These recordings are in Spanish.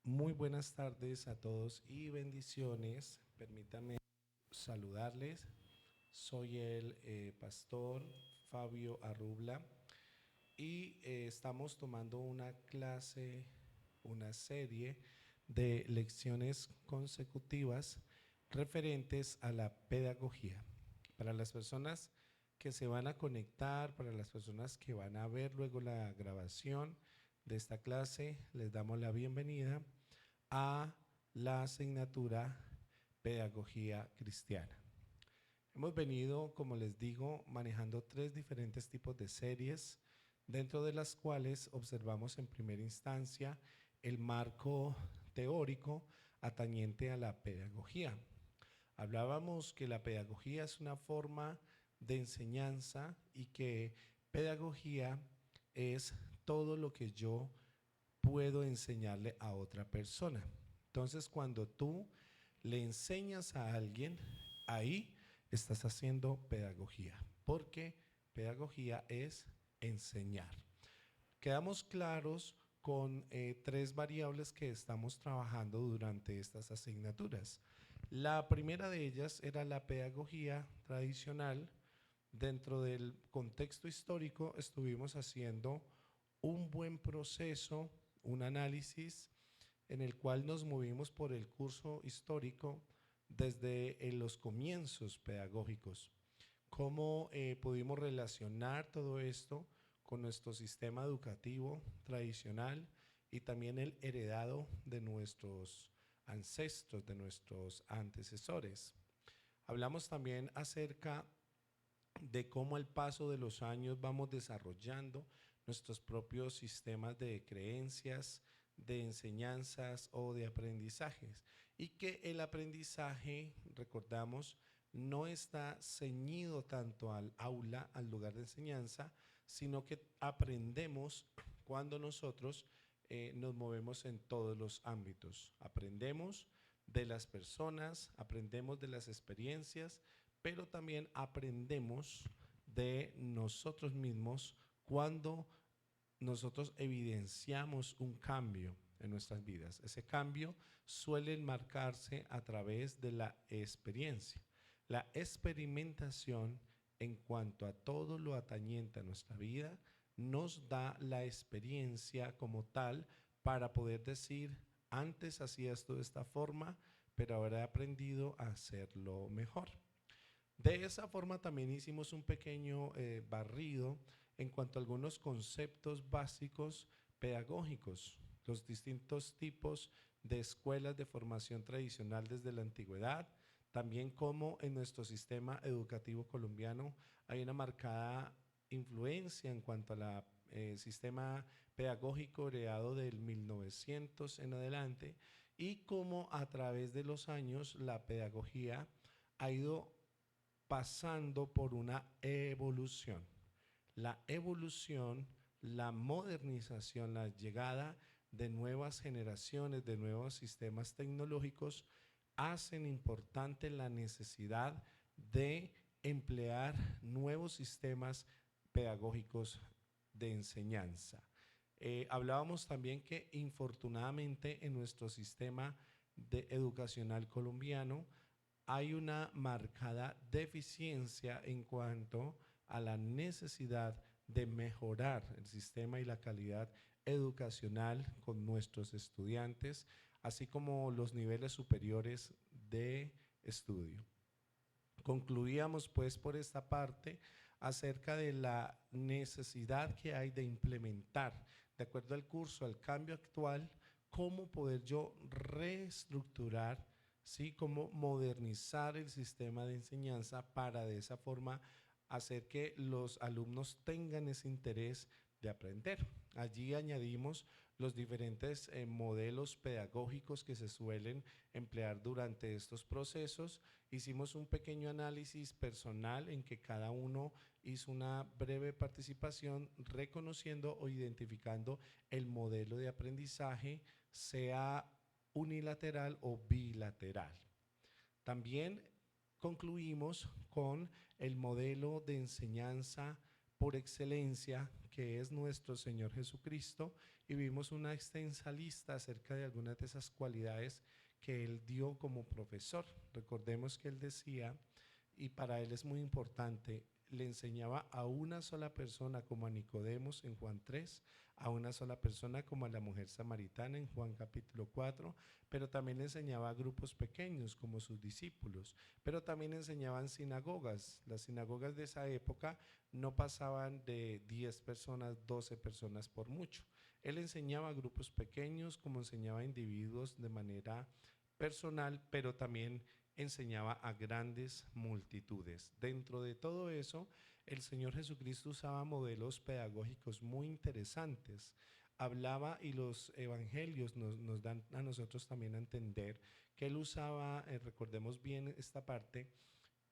Muy buenas tardes a todos y bendiciones. Permítanme saludarles. Soy el pastor Fabio Arrubla y estamos tomando una clase, una serie de lecciones consecutivas referentes a la pedagogía. Para las personas que se van a conectar, para las personas que van a ver luego la grabación de esta clase, les damos la bienvenida a la asignatura Pedagogía Cristiana. Hemos venido, como les digo, manejando tres diferentes tipos de series, dentro de las cuales observamos en primera instancia el marco teórico atañente a la pedagogía. Hablábamos que la pedagogía es una forma de enseñanza y que pedagogía es todo lo que yo puedo enseñarle a otra persona. Entonces, cuando tú le enseñas a alguien, ahí estás haciendo pedagogía, porque pedagogía es enseñar. Quedamos claros con tres variables que estamos trabajando durante estas asignaturas. La primera de ellas era la pedagogía tradicional. Dentro del contexto histórico estuvimos haciendo un buen proceso, un análisis en el cual nos movimos por el curso histórico desde los comienzos pedagógicos. Cómo pudimos relacionar todo esto con nuestro sistema educativo tradicional y también el heredado de nuestros ancestros, de nuestros antecesores. Hablamos también acerca de cómo al paso de los años vamos desarrollando nuestros propios sistemas de creencias, de enseñanzas o de aprendizajes. Y que el aprendizaje, recordamos, no está ceñido tanto al aula, al lugar de enseñanza, sino que aprendemos cuando nosotros nos movemos en todos los ámbitos. Aprendemos de las personas, aprendemos de las experiencias, pero también aprendemos de nosotros mismos cuando nosotros evidenciamos un cambio en nuestras vidas. Ese cambio suele marcarse a través de la experiencia. La experimentación en cuanto a todo lo atañente a nuestra vida nos da la experiencia como tal para poder decir, antes hacía esto de esta forma, pero ahora he aprendido a hacerlo mejor. De esa forma también hicimos un pequeño barrido en cuanto a algunos conceptos básicos pedagógicos, los distintos tipos de escuelas de formación tradicional desde la antigüedad, también como en nuestro sistema educativo colombiano hay una marcada influencia en cuanto a la sistema pedagógico heredado del 1900 en adelante y cómo a través de los años la pedagogía ha ido pasando por una evolución. La evolución, la modernización, la llegada de nuevas generaciones, de nuevos sistemas tecnológicos, hacen importante la necesidad de emplear nuevos sistemas pedagógicos de enseñanza. Hablábamos también que infortunadamente en nuestro sistema educacional colombiano hay una marcada deficiencia en cuanto a la necesidad de mejorar el sistema y la calidad educacional con nuestros estudiantes, así como los niveles superiores de estudio. Concluíamos pues por esta parte acerca de la necesidad que hay de implementar, de acuerdo al curso, al cambio actual, cómo poder yo reestructurar, ¿sí? Cómo modernizar el sistema de enseñanza para de esa forma hacer que los alumnos tengan ese interés de aprender. Allí añadimos los diferentes modelos pedagógicos que se suelen emplear durante estos procesos. Hicimos un pequeño análisis personal en que cada uno hizo una breve participación reconociendo o identificando el modelo de aprendizaje, sea unilateral o bilateral. También concluimos con el modelo de enseñanza por excelencia que es nuestro Señor Jesucristo, y vimos una extensa lista acerca de algunas de esas cualidades que Él dio como profesor. Recordemos que Él decía, y para Él es muy importante, le enseñaba a una sola persona como a Nicodemos en Juan 3, a una sola persona como a la mujer samaritana en Juan capítulo 4, pero también le enseñaba a grupos pequeños como sus discípulos, pero también enseñaban sinagogas. Las sinagogas de esa época no pasaban de 10 personas, 12 personas por mucho. Él enseñaba a grupos pequeños como enseñaba a individuos de manera personal, pero también enseñaba a grandes multitudes. Dentro de todo eso, el Señor Jesucristo usaba modelos pedagógicos muy interesantes. Hablaba, y los evangelios nos dan a nosotros también a entender que él usaba, recordemos bien esta parte,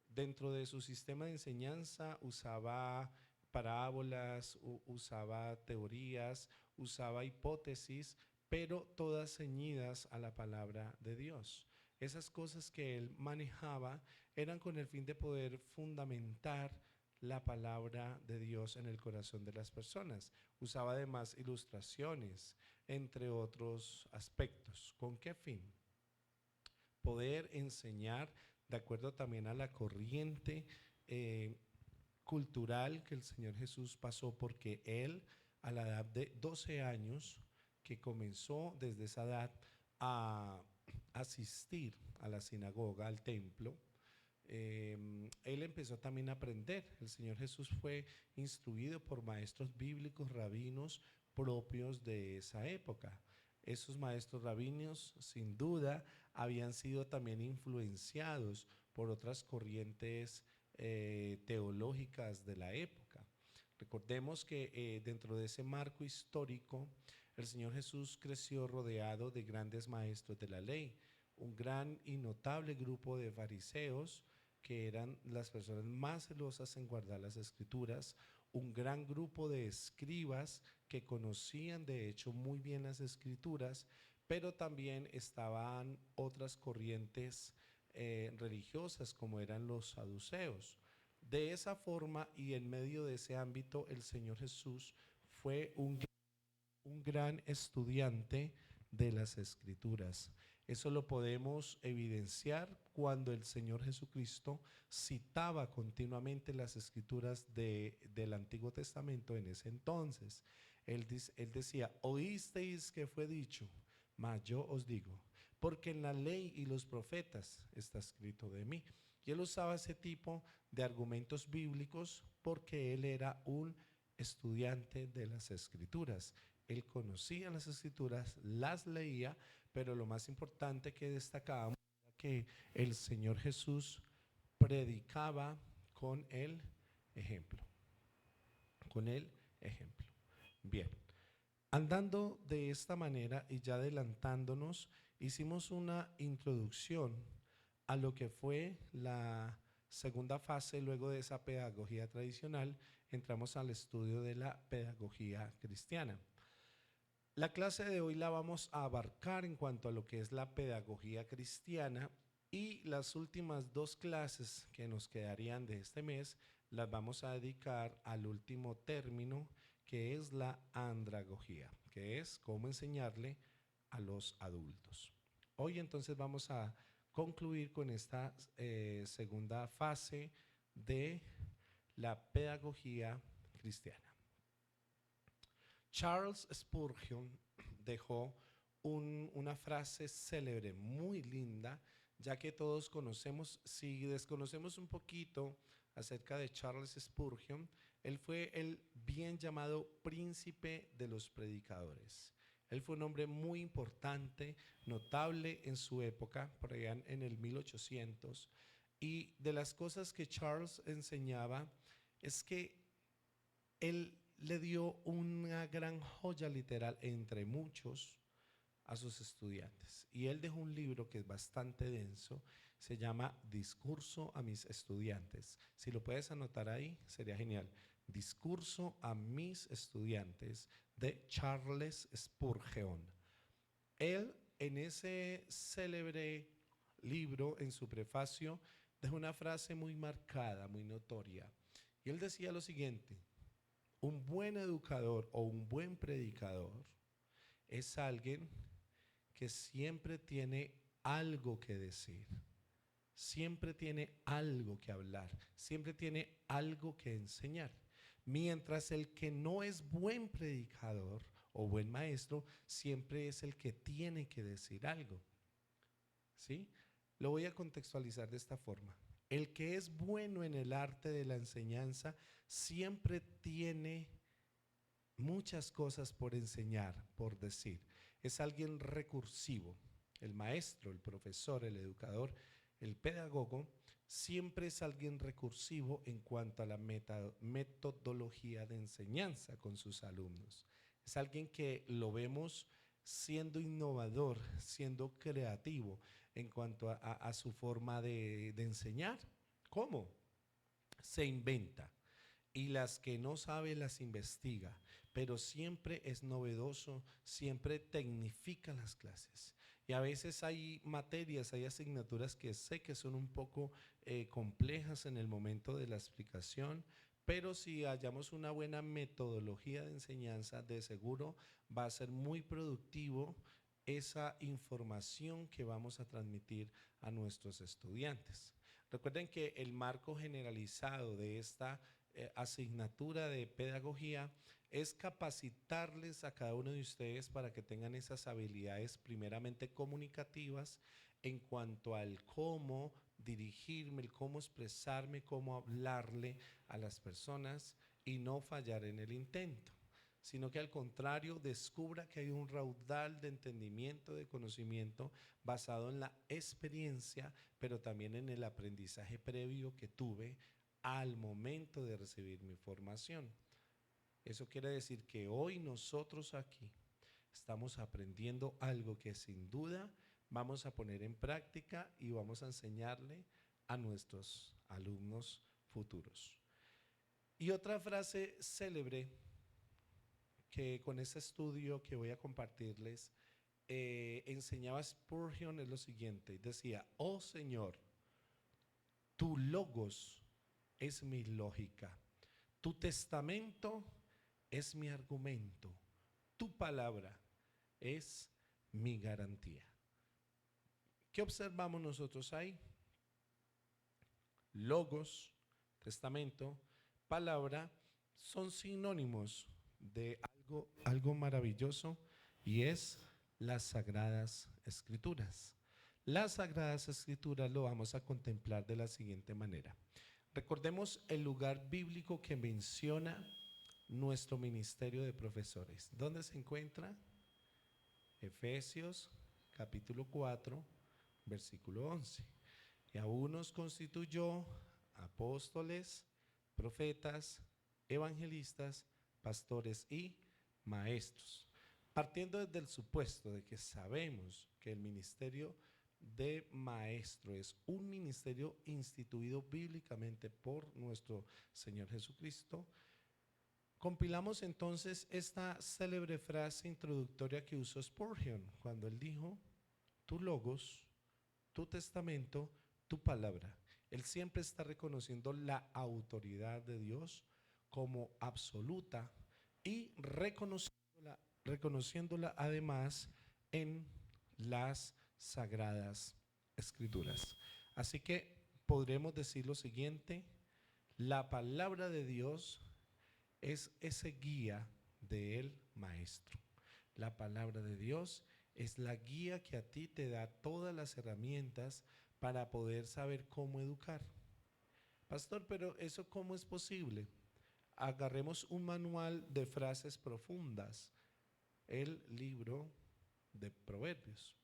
dentro de su sistema de enseñanza usaba parábolas, usaba teorías, usaba hipótesis, pero todas ceñidas a la palabra de Dios. Esas cosas que él manejaba eran con el fin de poder fundamentar la palabra de Dios en el corazón de las personas. Usaba además ilustraciones, entre otros aspectos. ¿Con qué fin? Poder enseñar de acuerdo también a la corriente cultural que el Señor Jesús pasó, porque Él a la edad de 12 años, que comenzó desde esa edad a asistir a la sinagoga, al templo, él empezó también a aprender. El Señor Jesús fue instruido por maestros bíblicos, rabinos propios de esa época. Esos maestros rabinos, sin duda, habían sido también influenciados por otras corrientes teológicas de la época. Recordemos que dentro de ese marco histórico, el Señor Jesús creció rodeado de grandes maestros de la ley, un gran y notable grupo de fariseos que eran las personas más celosas en guardar las escrituras, un gran grupo de escribas que conocían de hecho muy bien las escrituras, pero también estaban otras corrientes religiosas como eran los saduceos. De esa forma y en medio de ese ámbito, el Señor Jesús fue un gran estudiante de las escrituras. Eso lo podemos evidenciar cuando el Señor Jesucristo citaba continuamente las escrituras del Antiguo Testamento en ese entonces. Él decía, oísteis que fue dicho, mas yo os digo, porque en la ley y los profetas está escrito de mí. Y él usaba ese tipo de argumentos bíblicos porque él era un estudiante de las escrituras. Él conocía las escrituras, las leía, pero lo más importante que destacábamos era que el Señor Jesús predicaba con el ejemplo. Con el ejemplo. Bien, andando de esta manera y ya adelantándonos, hicimos una introducción a lo que fue la segunda fase luego de esa pedagogía tradicional. Entramos al estudio de la pedagogía cristiana. La clase de hoy la vamos a abarcar en cuanto a lo que es la pedagogía cristiana, y las últimas dos clases que nos quedarían de este mes las vamos a dedicar al último término, que es la andragogía, que es cómo enseñarle a los adultos. Hoy entonces vamos a concluir con esta segunda fase de la pedagogía cristiana. Charles Spurgeon dejó una frase célebre, muy linda, ya que todos conocemos, si desconocemos un poquito acerca de Charles Spurgeon, él fue el bien llamado príncipe de los predicadores. Él fue un hombre muy importante, notable en su época, por allá en el 1800, y de las cosas que Charles enseñaba es que él le dio una gran joya literal entre muchos a sus estudiantes. Y él dejó un libro que es bastante denso, se llama Discurso a mis estudiantes. Si lo puedes anotar ahí, sería genial. Discurso a mis estudiantes, de Charles Spurgeon. Él, en ese célebre libro, en su prefacio, dejó una frase muy marcada, muy notoria. Y él decía lo siguiente: Un buen educador o un buen predicador es alguien que siempre tiene algo que decir, siempre tiene algo que hablar, siempre tiene algo que enseñar. Mientras el que no es buen predicador o buen maestro, siempre es el que tiene que decir algo. ¿Sí? Lo voy a contextualizar de esta forma. El que es bueno en el arte de la enseñanza siempre tiene muchas cosas por enseñar, por decir. Es alguien recursivo. El maestro, el profesor, el educador, el pedagogo, siempre es alguien recursivo en cuanto a la metodología de enseñanza con sus alumnos. Es alguien que lo vemos siendo innovador, siendo creativo en cuanto a su forma de enseñar. ¿Cómo? Se inventa y las que no sabe las investiga, pero siempre es novedoso, siempre tecnifica las clases. Y a veces hay materias, hay asignaturas que sé que son un poco complejas en el momento de la explicación, pero si hallamos una buena metodología de enseñanza, de seguro va a ser muy productivo esa información que vamos a transmitir a nuestros estudiantes. Recuerden que el marco generalizado de esta asignatura de pedagogía es capacitarles a cada uno de ustedes para que tengan esas habilidades primeramente comunicativas en cuanto al cómo dirigirme, el cómo expresarme, cómo hablarle a las personas y no fallar en el intento, sino que al contrario descubra que hay un raudal de entendimiento, de conocimiento basado en la experiencia, pero también en el aprendizaje previo que tuve al momento de recibir mi formación. Eso quiere decir que hoy nosotros aquí estamos aprendiendo algo que sin duda vamos a poner en práctica y vamos a enseñarle a nuestros alumnos futuros. Y otra frase célebre que con ese estudio que voy a compartirles enseñaba Spurgeon es lo siguiente, decía: oh Señor, tu logos es mi lógica, tu testamento es mi argumento, tu palabra es mi garantía. ¿Qué observamos nosotros ahí? Logos, testamento, palabra son sinónimos de algo maravilloso, y es las Sagradas Escrituras. Las Sagradas Escrituras lo vamos a contemplar de la siguiente manera. Recordemos el lugar bíblico que menciona nuestro ministerio de profesores. ¿Dónde se encuentra? Efesios capítulo 4, versículo 11. Y a unos constituyó apóstoles, profetas, evangelistas, pastores y maestros. Partiendo desde el supuesto de que sabemos que el ministerio de maestro es un ministerio instituido bíblicamente por nuestro Señor Jesucristo, compilamos entonces esta célebre frase introductoria que usó Spurgeon cuando él dijo: tu logos, tu testamento, tu palabra. Él siempre está reconociendo la autoridad de Dios como absoluta y reconociéndola además en las Sagradas Escrituras. Así que podremos decir lo siguiente: la palabra de Dios es ese guía del maestro. La palabra de Dios es la guía que a ti te da todas las herramientas para poder saber cómo educar. Pastor, pero ¿eso cómo es posible? Agarremos un manual de frases profundas, el libro de Proverbios.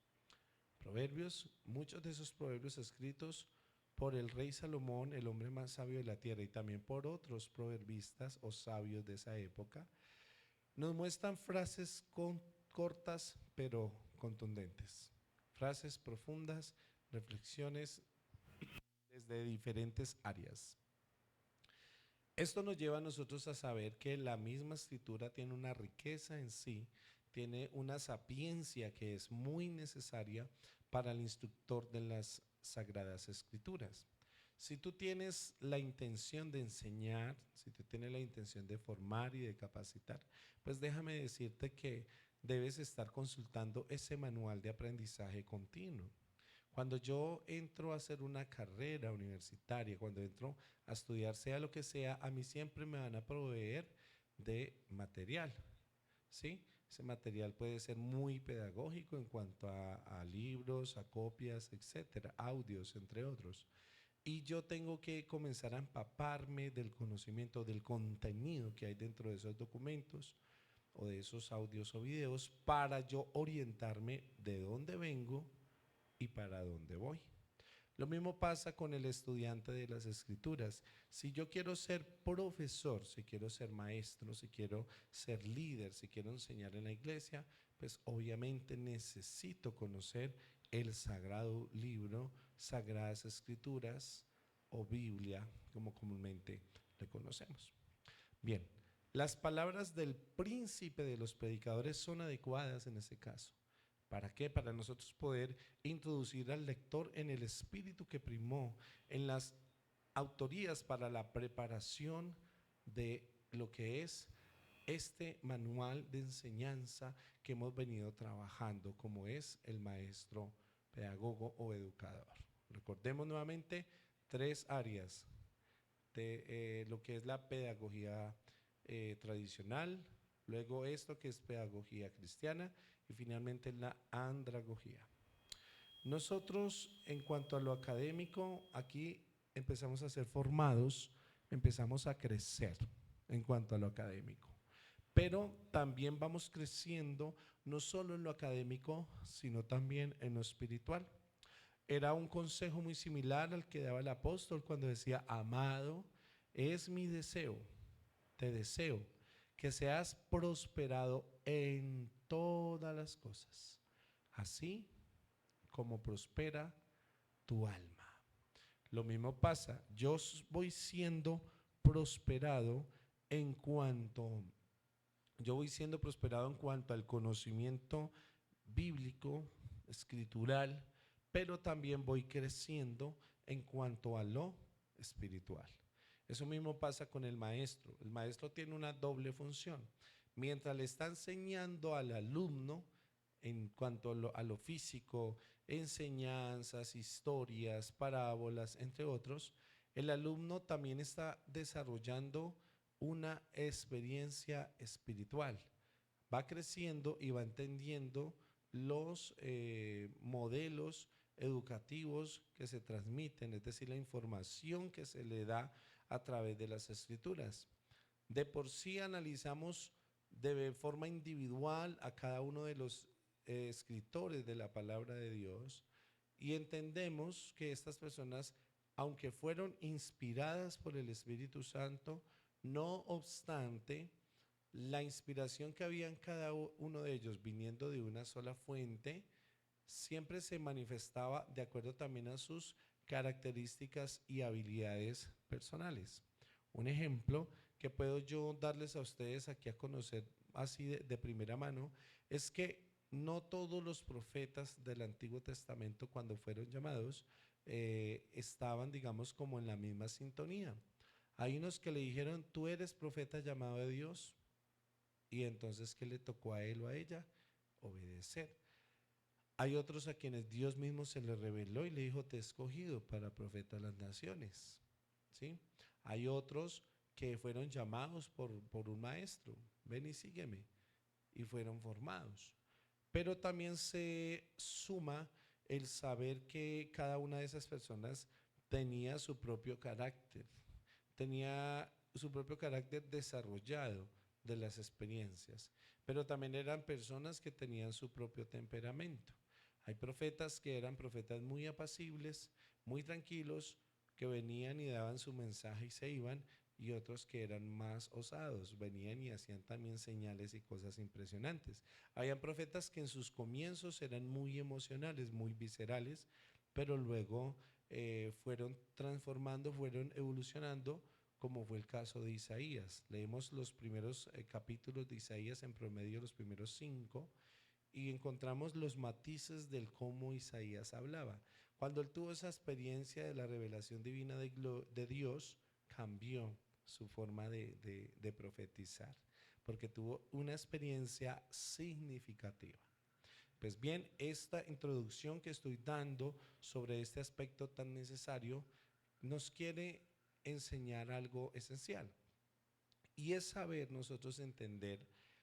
Proverbios, muchos de esos proverbios escritos por el rey Salomón, el hombre más sabio de la tierra, y también por otros proverbistas o sabios de esa época, nos muestran frases cortas pero contundentes, frases profundas, reflexiones desde diferentes áreas. Esto nos lleva a nosotros a saber que la misma escritura tiene una riqueza en sí, tiene una sapiencia que es muy necesaria para el instructor de las Sagradas Escrituras. Si tú tienes la intención de enseñar, si tú tienes la intención de formar y de capacitar, pues déjame decirte que debes estar consultando ese manual de aprendizaje continuo. Cuando yo entro a hacer una carrera universitaria, cuando entro a estudiar, sea lo que sea, a mí siempre me van a proveer de material, ¿sí? Ese material puede ser muy pedagógico en cuanto a libros, a copias, etcétera, audios, entre otros. Y yo tengo que comenzar a empaparme del conocimiento, del contenido que hay dentro de esos documentos o de esos audios o videos para yo orientarme de dónde vengo y para dónde voy. Lo mismo pasa con el estudiante de las escrituras. Si yo quiero ser profesor, si quiero ser maestro, si quiero ser líder, si quiero enseñar en la iglesia, pues obviamente necesito conocer el sagrado libro, sagradas escrituras o Biblia, como comúnmente le conocemos. Bien, las palabras del príncipe de los predicadores son adecuadas en ese caso. ¿Para qué? Para nosotros poder introducir al lector en el espíritu que primó, en las autorías para la preparación de lo que es este manual de enseñanza que hemos venido trabajando, como es el maestro pedagogo o educador. Recordemos nuevamente tres áreas de lo que es la pedagogía tradicional, luego esto que es pedagogía cristiana y finalmente la andragogía. Nosotros, en cuanto a lo académico, aquí empezamos a ser formados, empezamos a crecer en cuanto a lo académico. Pero también vamos creciendo no solo en lo académico, sino también en lo espiritual. Era un consejo muy similar al que daba el apóstol cuando decía: amado, es mi deseo, te deseo que seas prosperado en todas las cosas, así como prospera tu alma. Lo mismo pasa, yo voy siendo prosperado en cuanto, yo voy siendo prosperado en cuanto al conocimiento bíblico, escritural, pero también voy creciendo en cuanto a lo espiritual. Eso mismo pasa con el maestro. El maestro tiene una doble función. Mientras le está enseñando al alumno en cuanto a lo físico, enseñanzas, historias, parábolas, entre otros, el alumno también está desarrollando una experiencia espiritual. Va creciendo y va entendiendo los modelos educativos que se transmiten, es decir, la información que se le da a través de las escrituras. De por sí analizamos de forma individual a cada uno de los escritores de la palabra de Dios y entendemos que estas personas, aunque fueron inspiradas por el Espíritu Santo, no obstante, la inspiración que había en cada uno de ellos viniendo de una sola fuente, siempre se manifestaba de acuerdo también a sus características y habilidades personales. Un ejemplo que puedo yo darles a ustedes aquí a conocer así de primera mano es que no todos los profetas del Antiguo Testamento, cuando fueron llamados, estaban, digamos, como en la misma sintonía. Hay unos que le dijeron: tú eres profeta llamado de Dios, y entonces, ¿qué le tocó a él o a ella? Obedecer. Hay otros a quienes Dios mismo se le reveló y le dijo: te he escogido para profeta de las naciones, ¿sí? Hay otros que fueron llamados por un maestro: ven y sígueme, y fueron formados. Pero también se suma el saber que cada una de esas personas tenía su propio carácter, tenía su propio carácter desarrollado de las experiencias, pero también eran personas que tenían su propio temperamento. Hay profetas que eran profetas muy apacibles, muy tranquilos, que venían y daban su mensaje y se iban, y otros que eran más osados, venían y hacían también señales y cosas impresionantes. Habían profetas que en sus comienzos eran muy emocionales, muy viscerales, pero luego fueron transformando, fueron evolucionando, como fue el caso de Isaías. Leemos los primeros capítulos de Isaías, en promedio los primeros 5, y encontramos los matices del cómo Isaías hablaba. Cuando él tuvo esa experiencia de la revelación divina de Dios, cambió su forma de profetizar, porque tuvo una experiencia significativa. Pues bien, esta introducción que estoy dando sobre este aspecto tan necesario nos quiere enseñar algo esencial, y es saber nosotros entender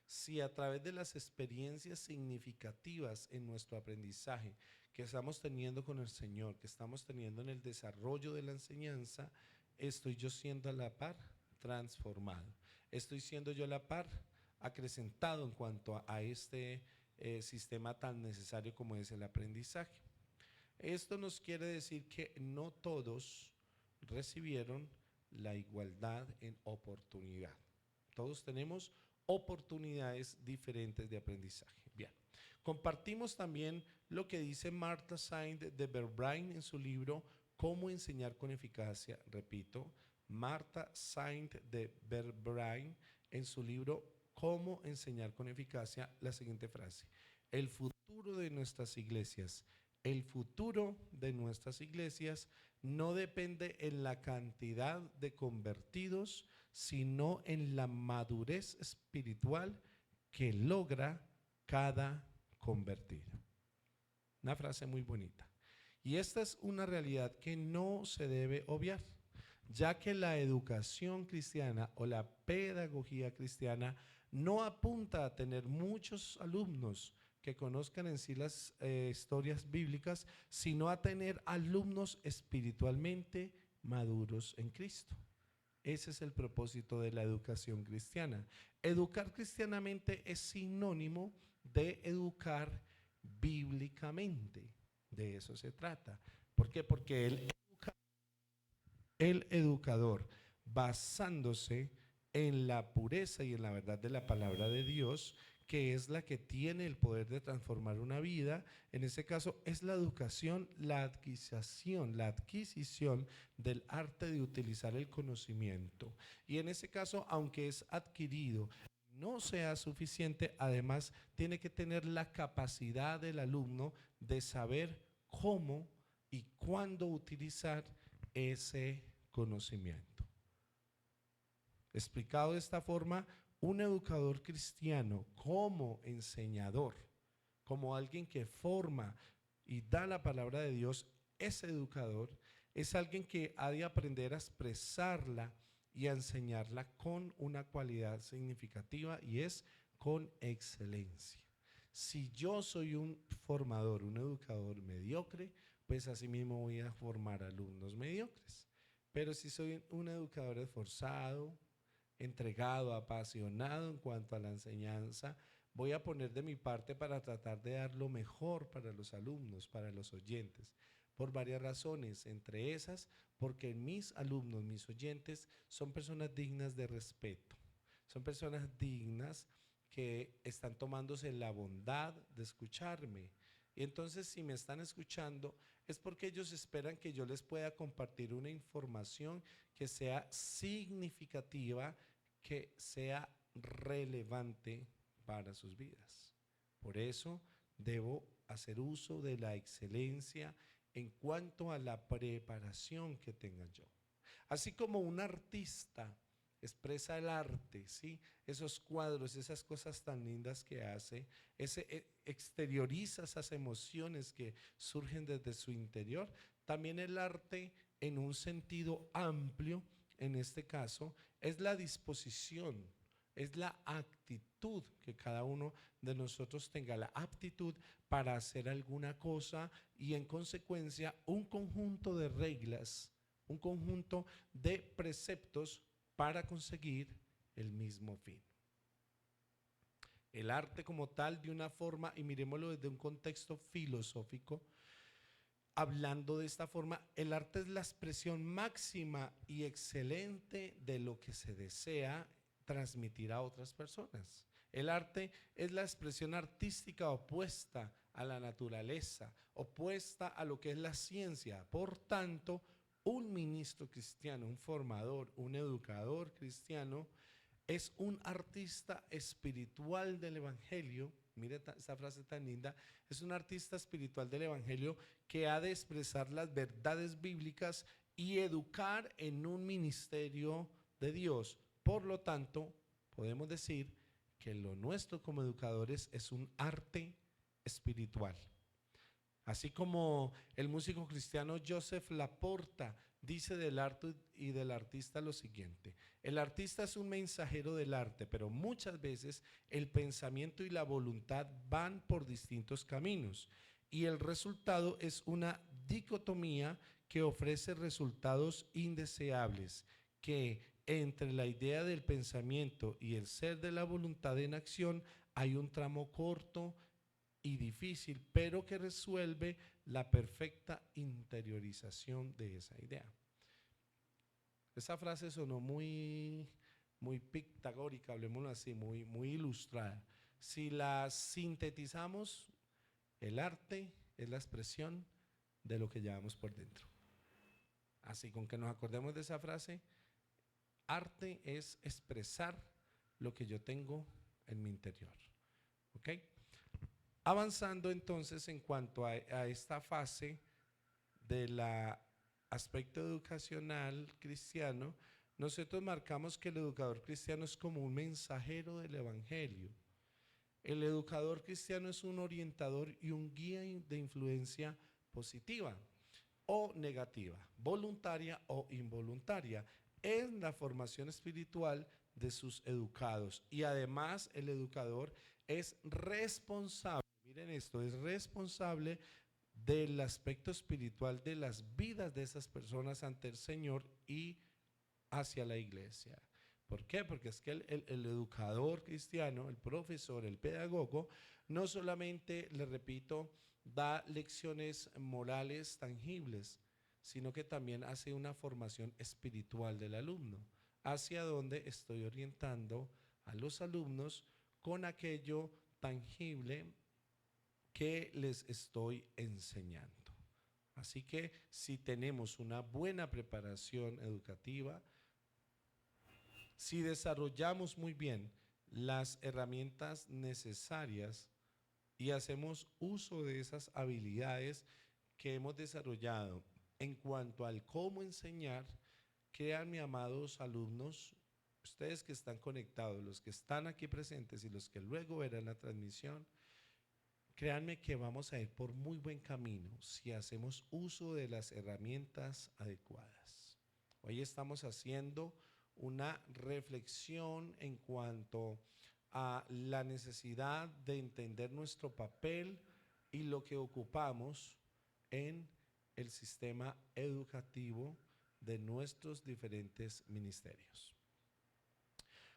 si a través de las experiencias significativas en nuestro aprendizaje que estamos teniendo con el Señor, que estamos teniendo en el desarrollo de la enseñanza, estoy yo siendo a la par transformado, estoy siendo yo a la par acrecentado en cuanto a este sistema tan necesario como es el aprendizaje. Esto nos quiere decir que no todos recibieron la igualdad en oportunidad. Todos tenemos oportunidades diferentes de aprendizaje. Bien, compartimos también lo que dice Martha Saint de Verbrain en su libro Cómo enseñar con eficacia. Repito, Martha Saint de Verbrain en su libro Cómo enseñar con eficacia, la siguiente frase: el futuro de nuestras iglesias, el futuro de nuestras iglesias no depende en la cantidad de convertidos, sino en la madurez espiritual que logra cada convertido. Una frase muy bonita. Y esta es una realidad que no se debe obviar, ya que la educación cristiana o la pedagogía cristiana no apunta a tener muchos alumnos que conozcan en sí las historias bíblicas, sino a tener alumnos espiritualmente maduros en Cristo. Ese es el propósito de la educación cristiana. Educar cristianamente es sinónimo de educar bíblicamente. De eso se trata. ¿Por qué? Porque el educador, basándose en la pureza y en la verdad de la palabra de Dios, que es la que tiene el poder de transformar una vida, en ese caso es la educación, la adquisición del arte de utilizar el conocimiento. Y en ese caso, aunque es adquirido, no sea suficiente, además tiene que tener la capacidad del alumno de saber cómo y cuándo utilizar ese conocimiento. Explicado de esta forma, un educador cristiano como enseñador, como alguien que forma y da la palabra de Dios, ese educador es alguien que ha de aprender a expresarla y a enseñarla con una cualidad significativa, y es con excelencia. Si yo soy un formador, un educador mediocre, pues así mismo voy a formar alumnos mediocres. Pero si soy un educador esforzado, entregado, apasionado en cuanto a la enseñanza, voy a poner de mi parte para tratar de dar lo mejor para los alumnos, para los oyentes, por varias razones, entre esas, porque mis alumnos, mis oyentes, son personas dignas de respeto, son personas dignas que están tomándose la bondad de escucharme. Y entonces, si me están escuchando, es porque ellos esperan que yo les pueda compartir una información que sea significativa, que sea relevante para sus vidas. Por eso debo hacer uso de la excelencia en cuanto a la preparación que tenga yo. Así como un artista expresa el arte, ¿sí? Esos cuadros, esas cosas tan lindas que hace, exterioriza esas emociones que surgen desde su interior. También el arte, en un sentido amplio, en este caso, es la disposición, es la actitud que cada uno de nosotros tenga, la aptitud para hacer alguna cosa, y en consecuencia un conjunto de reglas, un conjunto de preceptos para conseguir el mismo fin. El arte como tal, de una forma, y miremoslo desde un contexto filosófico, hablando de esta forma, el arte es la expresión máxima y excelente de lo que se desea transmitir a otras personas. El arte es la expresión artística opuesta a la naturaleza, opuesta a lo que es la ciencia. Por tanto, un ministro cristiano, un formador, un educador cristiano, es un artista espiritual del Evangelio. Mire esta frase tan linda. Es un artista espiritual del Evangelio que ha de expresar las verdades bíblicas y educar en un ministerio de Dios. Por lo tanto, podemos decir que lo nuestro como educadores es un arte espiritual. Así como el músico cristiano Joseph Laporta dice del arte y del artista lo siguiente: el artista es un mensajero del arte, pero muchas veces el pensamiento y la voluntad van por distintos caminos y el resultado es una dicotomía que ofrece resultados indeseables, que entre la idea del pensamiento y el ser de la voluntad en acción hay un tramo corto y difícil, pero que resuelve la perfecta interiorización de esa idea. Esa frase sonó muy pitagórica, hablemoslo así, muy ilustrada. Si la sintetizamos, el arte es la expresión de lo que llevamos por dentro. Así, con que nos acordemos de esa frase, arte es expresar lo que yo tengo en mi interior. ¿Ok? Avanzando entonces en cuanto a esta fase del aspecto educacional cristiano, nosotros marcamos que el educador cristiano es como un mensajero del Evangelio. El educador cristiano es un orientador y un guía de influencia positiva o negativa, voluntaria o involuntaria, en la formación espiritual de sus educados. Y además el educador es responsable, miren esto, es responsable del aspecto espiritual de las vidas de esas personas ante el Señor y hacia la iglesia. ¿Por qué? Porque es que el educador cristiano, el profesor, el pedagogo, no solamente, le repito, da lecciones morales tangibles, sino que también hace una formación espiritual del alumno, hacia donde estoy orientando a los alumnos con aquello tangible que les estoy enseñando. Así que si tenemos una buena preparación educativa, si desarrollamos muy bien las herramientas necesarias y hacemos uso de esas habilidades que hemos desarrollado en cuanto al cómo enseñar, créanme, amados alumnos, ustedes que están conectados, los que están aquí presentes y los que luego verán la transmisión, créanme que vamos a ir por muy buen camino si hacemos uso de las herramientas adecuadas. Hoy estamos haciendo una reflexión en cuanto a la necesidad de entender nuestro papel y lo que ocupamos en el sistema educativo de nuestros diferentes ministerios.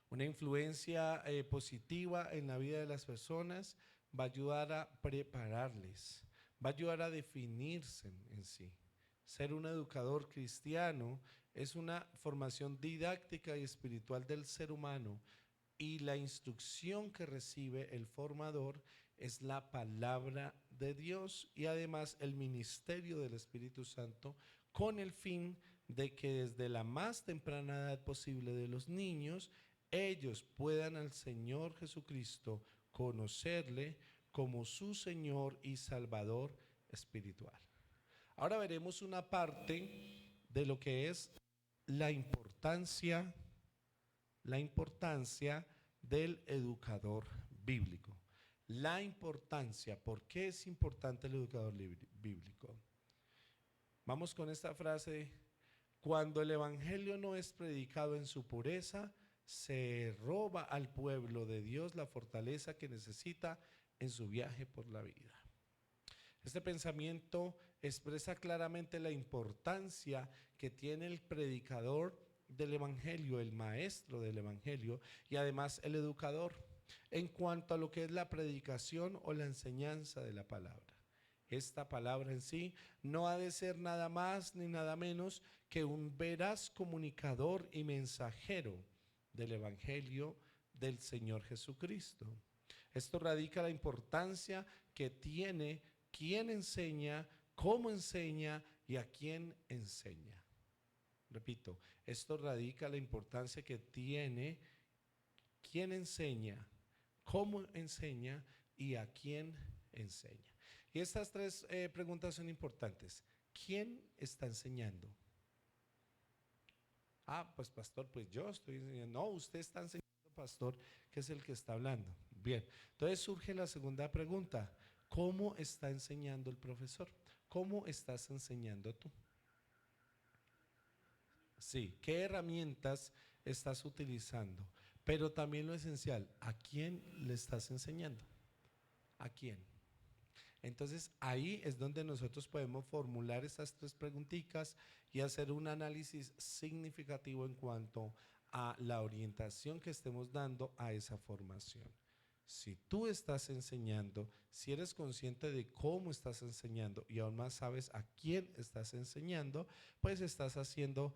Una influencia positiva en la vida de las personas va a ayudar a prepararles, va a ayudar a definirse en sí. Ser un educador cristiano es una formación didáctica y espiritual del ser humano, y la instrucción que recibe el formador es la palabra de Dios y además el ministerio del Espíritu Santo, con el fin de que desde la más temprana edad posible de los niños, ellos puedan al Señor Jesucristo conocerle como su Señor y Salvador espiritual. Ahora veremos una parte de lo que es la importancia del educador bíblico. La importancia, ¿por qué es importante el educador bíblico? Vamos con esta frase: cuando el evangelio no es predicado en su pureza, se roba al pueblo de Dios la fortaleza que necesita en su viaje por la vida. Este pensamiento expresa claramente la importancia que tiene el predicador del evangelio, el maestro del evangelio y además el educador en cuanto a lo que es la predicación o la enseñanza de la palabra. Esta palabra en sí no ha de ser nada más ni nada menos que un veraz comunicador y mensajero del evangelio del Señor Jesucristo. Esto radica la importancia que tiene quien enseña, cómo enseña y a quién enseña. Repito, esto radica la importancia que tiene quién enseña, cómo enseña y a quién enseña. Y estas tres preguntas son importantes. ¿Quién está enseñando? Pues pastor, pues yo estoy enseñando. No, usted está enseñando, pastor, que es el que está hablando. Bien, entonces surge la segunda pregunta. ¿Cómo está enseñando el profesor? ¿Cómo estás enseñando tú? Sí, ¿qué herramientas estás utilizando? Pero también lo esencial, ¿a quién le estás enseñando? ¿A quién? Entonces ahí es donde nosotros podemos formular estas tres preguntitas y hacer un análisis significativo en cuanto a la orientación que estemos dando a esa formación. Si tú estás enseñando, si eres consciente de cómo estás enseñando y aún más sabes a quién estás enseñando, pues estás haciendo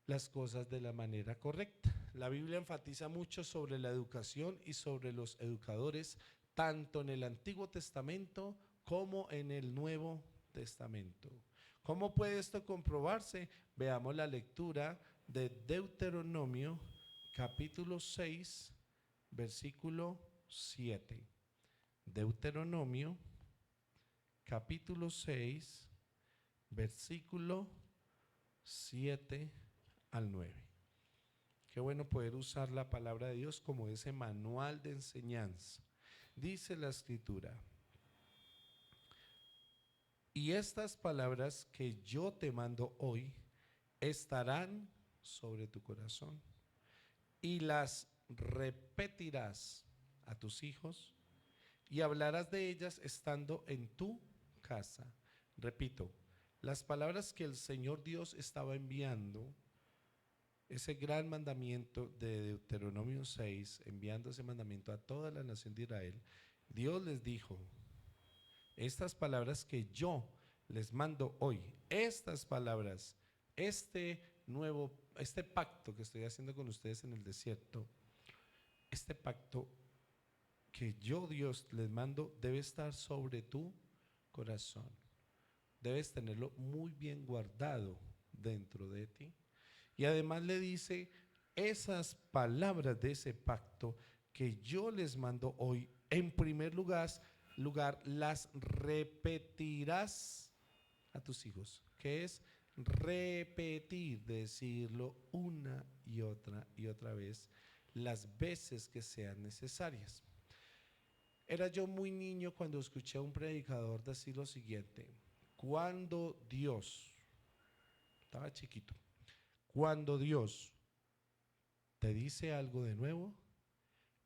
las cosas de la manera correcta. La Biblia enfatiza mucho sobre la educación y sobre los educadores, tanto en el Antiguo Testamento como en el Nuevo Testamento. ¿Cómo puede esto comprobarse? Veamos la lectura de Deuteronomio capítulo 6, versículo 7. Deuteronomio capítulo 6, versículo 7 al 9. Qué bueno poder usar la palabra de Dios como ese manual de enseñanza. Dice la escritura: y estas palabras que yo te mando hoy estarán sobre tu corazón y las repetirás a tus hijos y hablarás de ellas estando en tu casa. Repito, las palabras que el Señor Dios estaba enviando, ese gran mandamiento de Deuteronomio 6, enviando ese mandamiento a toda la nación de Israel, Dios les dijo: estas palabras que yo les mando hoy, estas palabras, este pacto que estoy haciendo con ustedes en el desierto, este pacto que yo Dios les mando debe estar sobre tu corazón. Debes tenerlo muy bien guardado dentro de ti. Y además le dice: esas palabras de ese pacto que yo les mando hoy, en primer lugar las repetirás a tus hijos. ¿Qué es repetir? Decirlo una y otra vez, las veces que sean necesarias. Era yo muy niño cuando escuché a un predicador decir lo siguiente: cuando Dios, estaba chiquito, cuando Dios te dice algo de nuevo,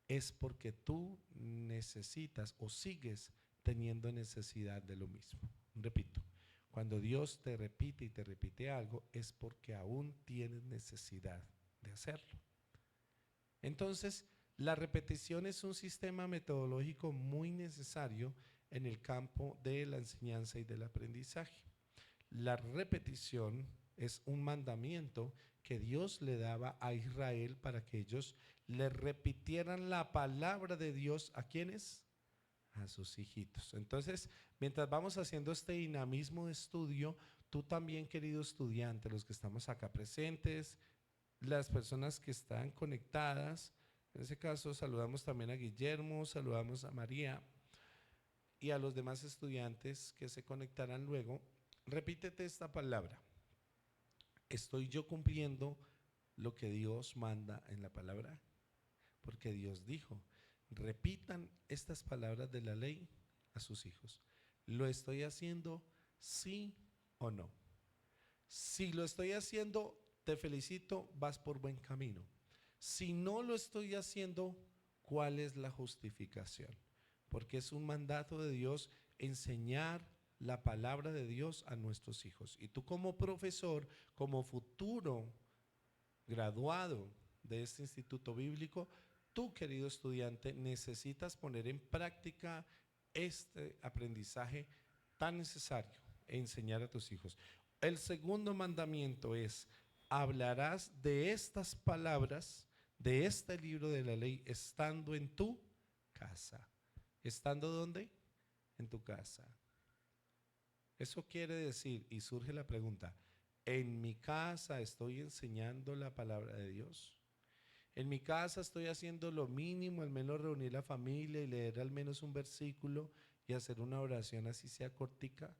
es porque tú necesitas o sigues teniendo necesidad de lo mismo. Repito, cuando Dios te repite y te repite algo, es porque aún tienes necesidad de hacerlo. Entonces, la repetición es un sistema metodológico muy necesario en el campo de la enseñanza y del aprendizaje. La repetición es un mandamiento que Dios le daba a Israel para que ellos le repitieran la palabra de Dios. ¿A quiénes? A sus hijitos. Entonces, mientras vamos haciendo este dinamismo de estudio, tú también, querido estudiante, los que estamos acá presentes, las personas que están conectadas, en ese caso saludamos también a Guillermo, saludamos a María y a los demás estudiantes que se conectarán luego. Repítete esta palabra: ¿estoy yo cumpliendo lo que Dios manda en la palabra? Porque Dios dijo: repitan estas palabras de la ley a sus hijos. ¿Lo estoy haciendo, sí o no? Si lo estoy haciendo, te felicito, vas por buen camino. Si no lo estoy haciendo, ¿cuál es la justificación? Porque es un mandato de Dios enseñar la palabra de Dios a nuestros hijos. Y tú, como profesor, como futuro graduado de este instituto bíblico, tú, querido estudiante, necesitas poner en práctica este aprendizaje tan necesario e enseñar a tus hijos. El segundo mandamiento es: hablarás de estas palabras, de este libro de la ley, estando en tu casa. ¿Estando dónde? En tu casa. Eso quiere decir, y surge la pregunta: ¿en mi casa estoy enseñando la palabra de Dios? En mi casa estoy haciendo lo mínimo, al menos reunir la familia y leer al menos un versículo y hacer una oración así sea cortica.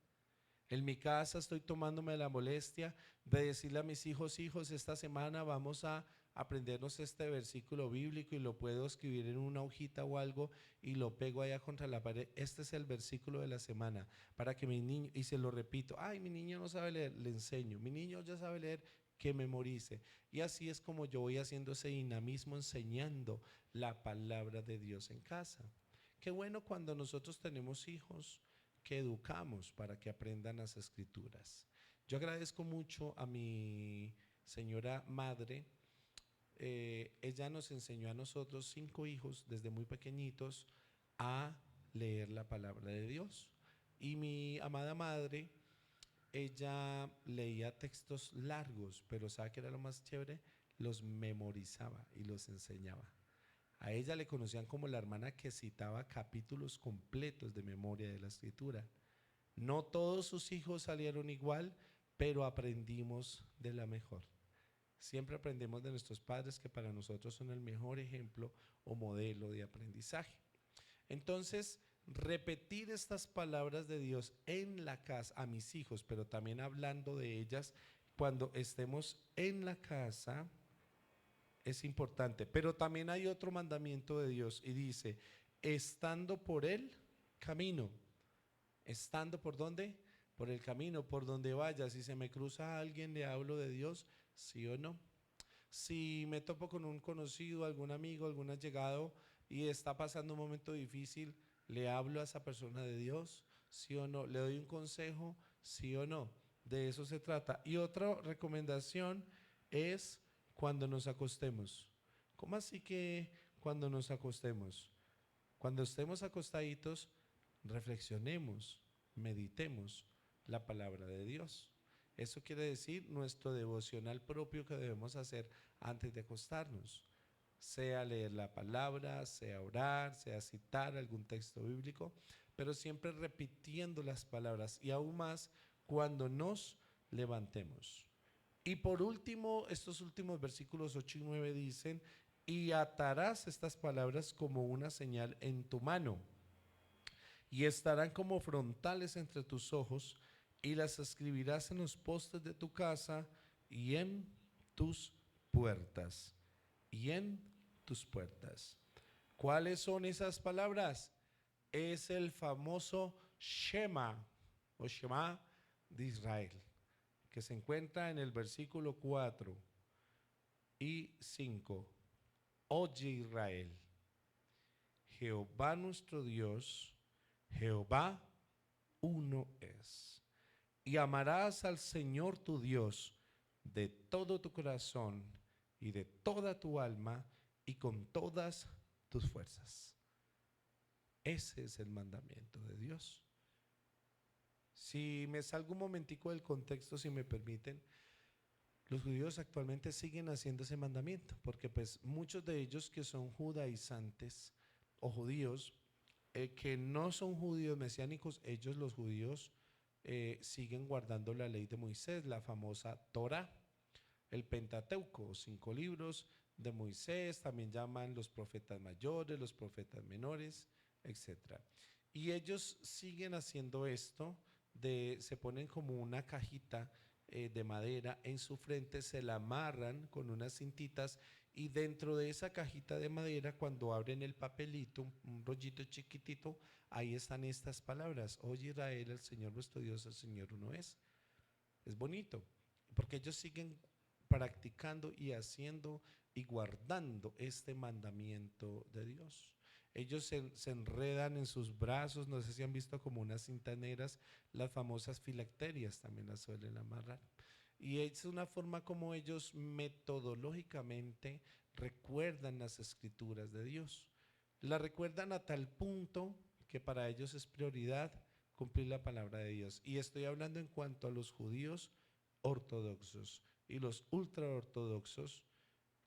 En mi casa estoy tomándome la molestia de decirle a mis hijos, hijos, esta semana vamos a aprendernos este versículo bíblico y lo puedo escribir en una hojita o algo y lo pego allá contra la pared. Este es el versículo de la semana para que mi niño, y se lo repito, ay, mi niño no sabe leer, le enseño, mi niño ya sabe leer, que memorice. Y así es como yo voy haciendo ese dinamismo, enseñando la palabra de Dios en casa. Qué bueno cuando nosotros tenemos hijos que educamos para que aprendan las escrituras. Yo agradezco mucho a mi señora madre. Ella nos enseñó a nosotros 5 hijos desde muy pequeñitos a leer la palabra de Dios. Y mi amada madre, ella leía textos largos, pero ¿sabe qué era lo más chévere? Los memorizaba y los enseñaba. A ella le conocían como la hermana que citaba capítulos completos de memoria de la escritura. No todos sus hijos salieron igual, pero aprendimos de la mejor. Siempre aprendemos de nuestros padres que para nosotros son el mejor ejemplo o modelo de aprendizaje. Entonces, repetir estas palabras de Dios en la casa a mis hijos, pero también hablando de ellas cuando estemos en la casa, es importante. Pero también hay otro mandamiento de Dios y dice, estando por el camino. Estando por dónde? Por el camino, por donde vaya. Si se me cruza alguien, le hablo de Dios, sí o no. Si me topo con un conocido, algún amigo, algún allegado y está pasando un momento difícil, le hablo a esa persona de Dios, sí o no. Le doy un consejo, sí o no. De eso se trata. Y otra recomendación es cuando nos acostemos. ¿Cómo así que cuando nos acostemos? Cuando estemos acostaditos, reflexionemos, meditemos la palabra de Dios. Eso quiere decir nuestro devocional propio que debemos hacer antes de acostarnos. Sea leer la palabra, sea orar, sea citar algún texto bíblico, pero siempre repitiendo las palabras y aún más cuando nos levantemos. Y por último, estos últimos versículos 8 y 9 dicen, y atarás estas palabras como una señal en tu mano y estarán como frontales entre tus ojos y las escribirás en los postes de tu casa y en tus puertas. Y en tus puertas. ¿Cuáles son esas palabras? Es el famoso Shema o Shema de Israel, que se encuentra en el versículo 4 y 5. Oye Israel, Jehová nuestro Dios, Jehová uno es. Y amarás al Señor tu Dios de todo tu corazón y de toda tu alma y con todas tus fuerzas. Ese es el mandamiento de Dios. Si me salgo un momentico del contexto, si me permiten, los judíos actualmente siguen haciendo ese mandamiento, porque pues muchos de ellos que son judaizantes o judíos, que no son judíos mesiánicos, ellos los judíos siguen guardando la ley de Moisés, la famosa Torah, el Pentateuco, 5 libros de Moisés, también llaman los profetas mayores, los profetas menores, etcétera. Y ellos siguen haciendo esto, se ponen como una cajita de madera en su frente, se la amarran con unas cintitas y dentro de esa cajita de madera, cuando abren el papelito, un rollito chiquitito, ahí están estas palabras: oye Israel, el Señor nuestro Dios, el Señor uno es. Es bonito, porque ellos siguen practicando y haciendo y guardando este mandamiento de Dios. Ellos se enredan en sus brazos, no sé si han visto como unas cintas negras, las famosas filacterias también las suelen amarrar. Y es una forma como ellos metodológicamente recuerdan las escrituras de Dios. La recuerdan a tal punto que para ellos es prioridad cumplir la palabra de Dios. Y estoy hablando en cuanto a los judíos ortodoxos y los ultraortodoxos,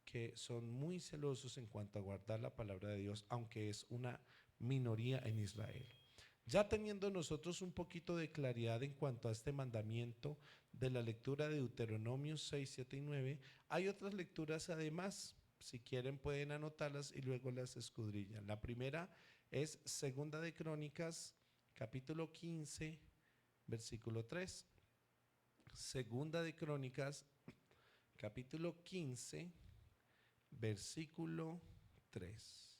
que son muy celosos en cuanto a guardar la palabra de Dios, aunque es una minoría en Israel. Ya teniendo nosotros un poquito de claridad en cuanto a este mandamiento de la lectura de Deuteronomio 6, 7 y 9, hay otras lecturas además Si quieren pueden anotarlas y luego las escudrillan. La primera es Segunda de Crónicas, capítulo 15, versículo 3. Segunda de Crónicas, capítulo 15, versículo 3.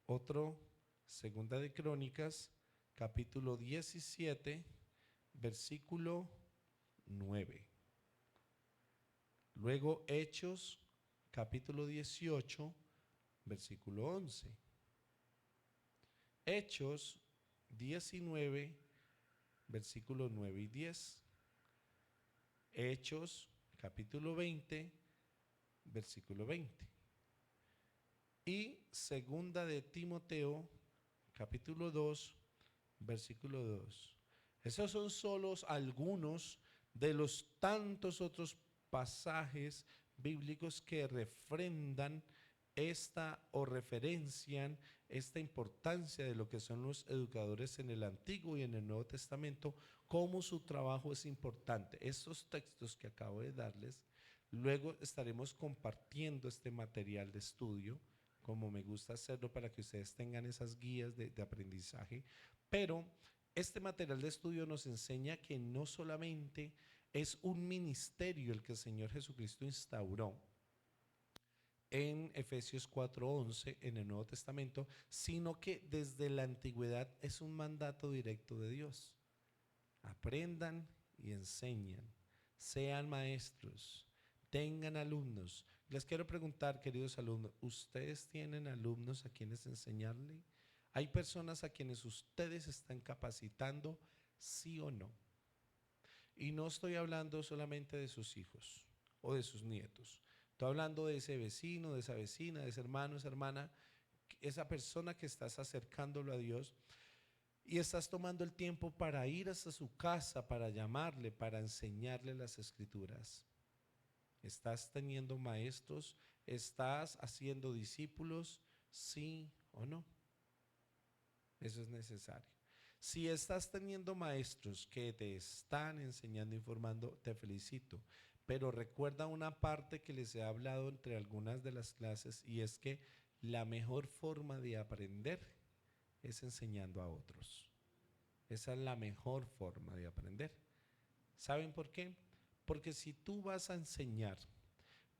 Otro, Segunda de Crónicas, capítulo 17, versículo 9. Luego Hechos, capítulo 18, versículo 11. Hechos 19, versículos 9 y 10. Hechos, capítulo 20, versículo 20. Y segunda de Timoteo, capítulo 2, versículo 2. Esos son solos algunos de los tantos otros pasajes bíblicos que refrendan esta o referencian esta importancia de lo que son los educadores en el Antiguo y en el Nuevo Testamento, cómo su trabajo es importante. Estos textos que acabo de darles, luego estaremos compartiendo este material de estudio, como me gusta hacerlo para que ustedes tengan esas guías de aprendizaje, pero este material de estudio nos enseña que no solamente es un ministerio el que el Señor Jesucristo instauró en Efesios 4:11 en el Nuevo Testamento, sino que desde la antigüedad es un mandato directo de Dios. Aprendan y enseñan, sean maestros, tengan alumnos. Les quiero preguntar, queridos alumnos, ¿ustedes tienen alumnos a quienes enseñarle? ¿Hay personas a quienes ustedes están capacitando, sí o no? Y no estoy hablando solamente de sus hijos o de sus nietos. Estoy hablando de ese vecino, de esa vecina, de ese hermano, esa hermana, esa persona que estás acercándolo a Dios y estás tomando el tiempo para ir hasta su casa, para llamarle, para enseñarle las escrituras. ¿Estás teniendo maestros? ¿Estás haciendo discípulos? ¿Sí o no? Eso es necesario. Si estás teniendo maestros que te están enseñando, informando, te felicito. Pero recuerda una parte que les he hablado entre algunas de las clases, y es que la mejor forma de aprender es enseñando a otros. Esa es la mejor forma de aprender. ¿Saben por qué? Porque si tú vas a enseñar,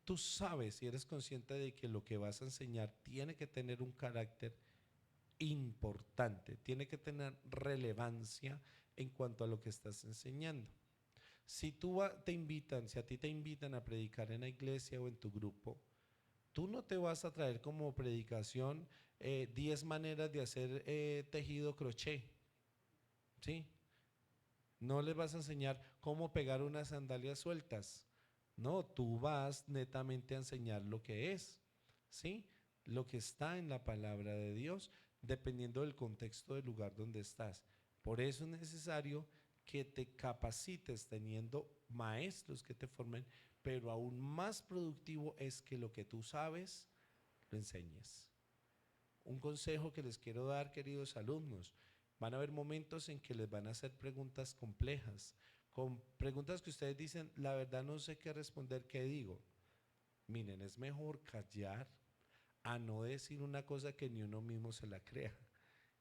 tú sabes y eres consciente de que lo que vas a enseñar tiene que tener un carácter importante, tiene que tener relevancia en cuanto a lo que estás enseñando. Si te invitan, si a ti te invitan a predicar en la iglesia o en tu grupo, tú no te vas a traer como predicación 10 maneras de hacer tejido crochet, ¿sí? No les vas a enseñar cómo pegar unas sandalias sueltas. No, tú vas netamente a enseñar lo que es, ¿sí? Lo que está en la palabra de Dios, dependiendo del contexto del lugar donde estás. Por eso es necesario que te capacites teniendo maestros que te formen, pero aún más productivo es que lo que tú sabes, lo enseñes. Un consejo que les quiero dar, queridos alumnos: van a haber momentos en que les van a hacer preguntas complejas, con preguntas que ustedes dicen, la verdad no sé qué responder, ¿qué digo? Miren, es mejor callar a no decir una cosa que ni uno mismo se la crea.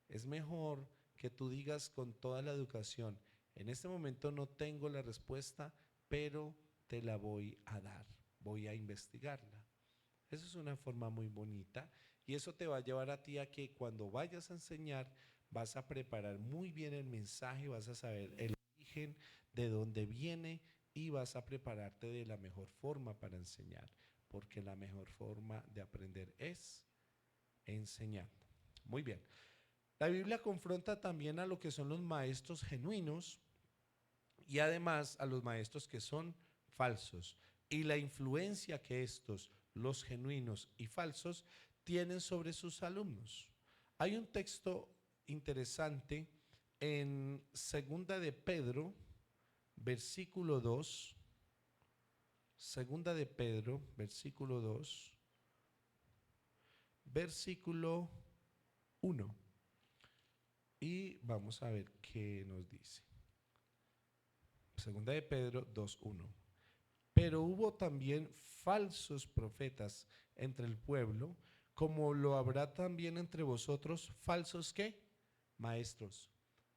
Es mejor que tú digas con toda la educación, en este momento no tengo la respuesta, pero te la voy a dar, voy a investigarla. Eso es una forma muy bonita y eso te va a llevar a ti a que cuando vayas a enseñar vas a preparar muy bien el mensaje, vas a saber el origen, de dónde viene, y vas a prepararte de la mejor forma para enseñar, porque la mejor forma de aprender es enseñando. Muy bien. La Biblia confronta también a lo que son los maestros genuinos y además a los maestros que son falsos, y la influencia que estos, los genuinos y falsos, tienen sobre sus alumnos. Hay un texto interesante en Segunda de Pedro, versículo 2, Segunda de Pedro, versículo 2, versículo 1. Y vamos a ver qué nos dice. Segunda de Pedro 2:1. Pero hubo también falsos profetas entre el pueblo, como lo habrá también entre vosotros falsos ¿qué? Maestros.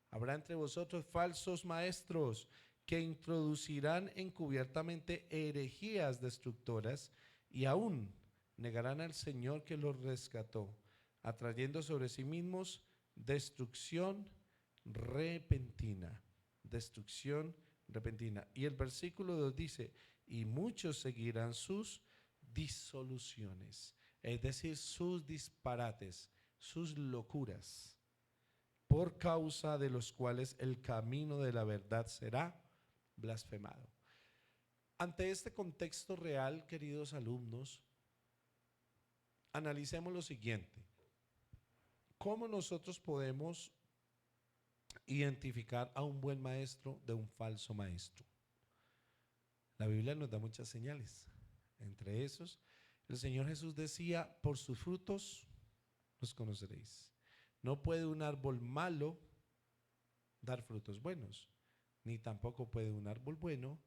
Habrá entre vosotros falsos maestros que introducirán encubiertamente herejías destructoras y aún negarán al Señor que los rescató, atrayendo sobre sí mismos destrucción repentina. Destrucción repentina. Y el versículo 2 dice, y muchos seguirán sus disoluciones, es decir, sus disparates, sus locuras, por causa de los cuales el camino de la verdad será blasfemado. Ante este contexto real, queridos alumnos, analicemos lo siguiente. ¿Cómo nosotros podemos identificar a un buen maestro de un falso maestro? La Biblia nos da muchas señales. Entre esos, el Señor Jesús decía, por sus frutos los conoceréis. No puede un árbol malo dar frutos buenos, ni tampoco puede un árbol bueno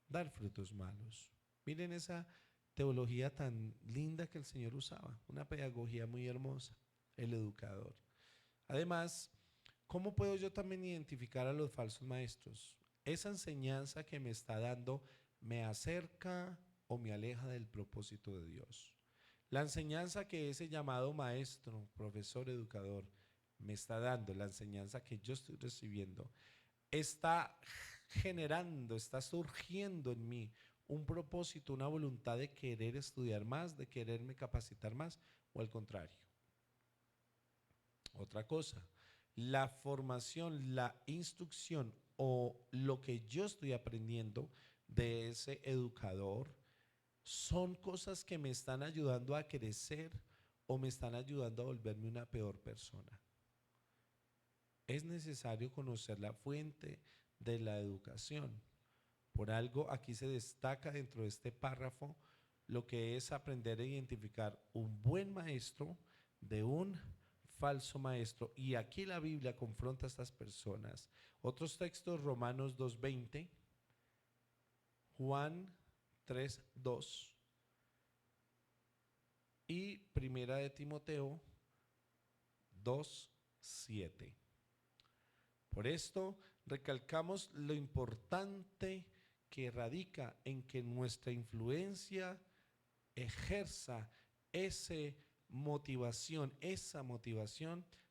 dar frutos malos. Miren esa teología tan linda que el Señor usaba, una pedagogía muy hermosa, el educador. Además, ¿cómo puedo yo también identificar a los falsos maestros? Esa enseñanza que me está dando me acerca o me aleja del propósito de Dios. La enseñanza que ese llamado maestro, profesor, educador me está dando, la enseñanza que yo estoy recibiendo, está generando, está surgiendo en mí un propósito, una voluntad de querer estudiar más, de quererme capacitar más, o al contrario. Otra cosa, la formación, la instrucción o lo que yo estoy aprendiendo de ese educador son cosas que me están ayudando a crecer o me están ayudando a volverme una peor persona. Es necesario conocer la fuente de la educación. Por algo aquí se destaca dentro de este párrafo lo que es aprender a identificar un buen maestro de un falso maestro. Y aquí la Biblia confronta a estas personas. Otros textos, Romanos 2:20, Juan 3:2 y Primera de Timoteo 2:7. Por esto recalcamos lo importante que radica en que nuestra influencia ejerza esa motivación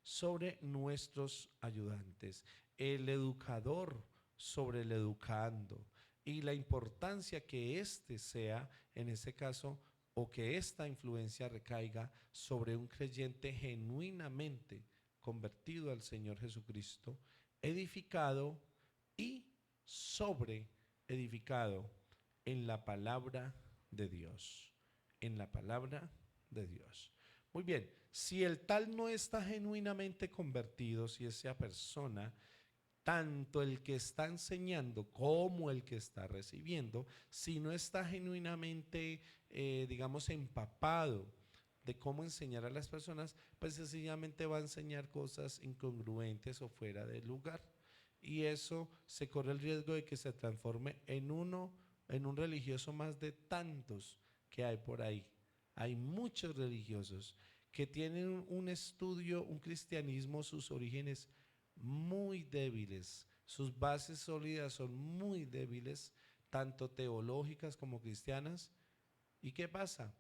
sobre nuestros ayudantes, el educador sobre el educando, y la importancia que éste sea, en ese caso, o que esta influencia recaiga sobre un creyente genuinamente convertido al Señor Jesucristo, edificado y sobre edificado en la palabra de Dios, en la palabra de Dios. Muy bien, si el tal no está genuinamente convertido, si esa persona, tanto el que está enseñando como el que está recibiendo, si no está genuinamente, digamos, empapado de cómo enseñar a las personas, pues sencillamente va a enseñar cosas incongruentes o fuera del lugar. Y eso se corre el riesgo de que se transforme en un religioso más de tantos que hay por ahí. Hay muchos religiosos que tienen un estudio, un cristianismo, sus orígenes muy débiles, sus bases sólidas son muy débiles, tanto teológicas como cristianas. ¿Y qué pasa?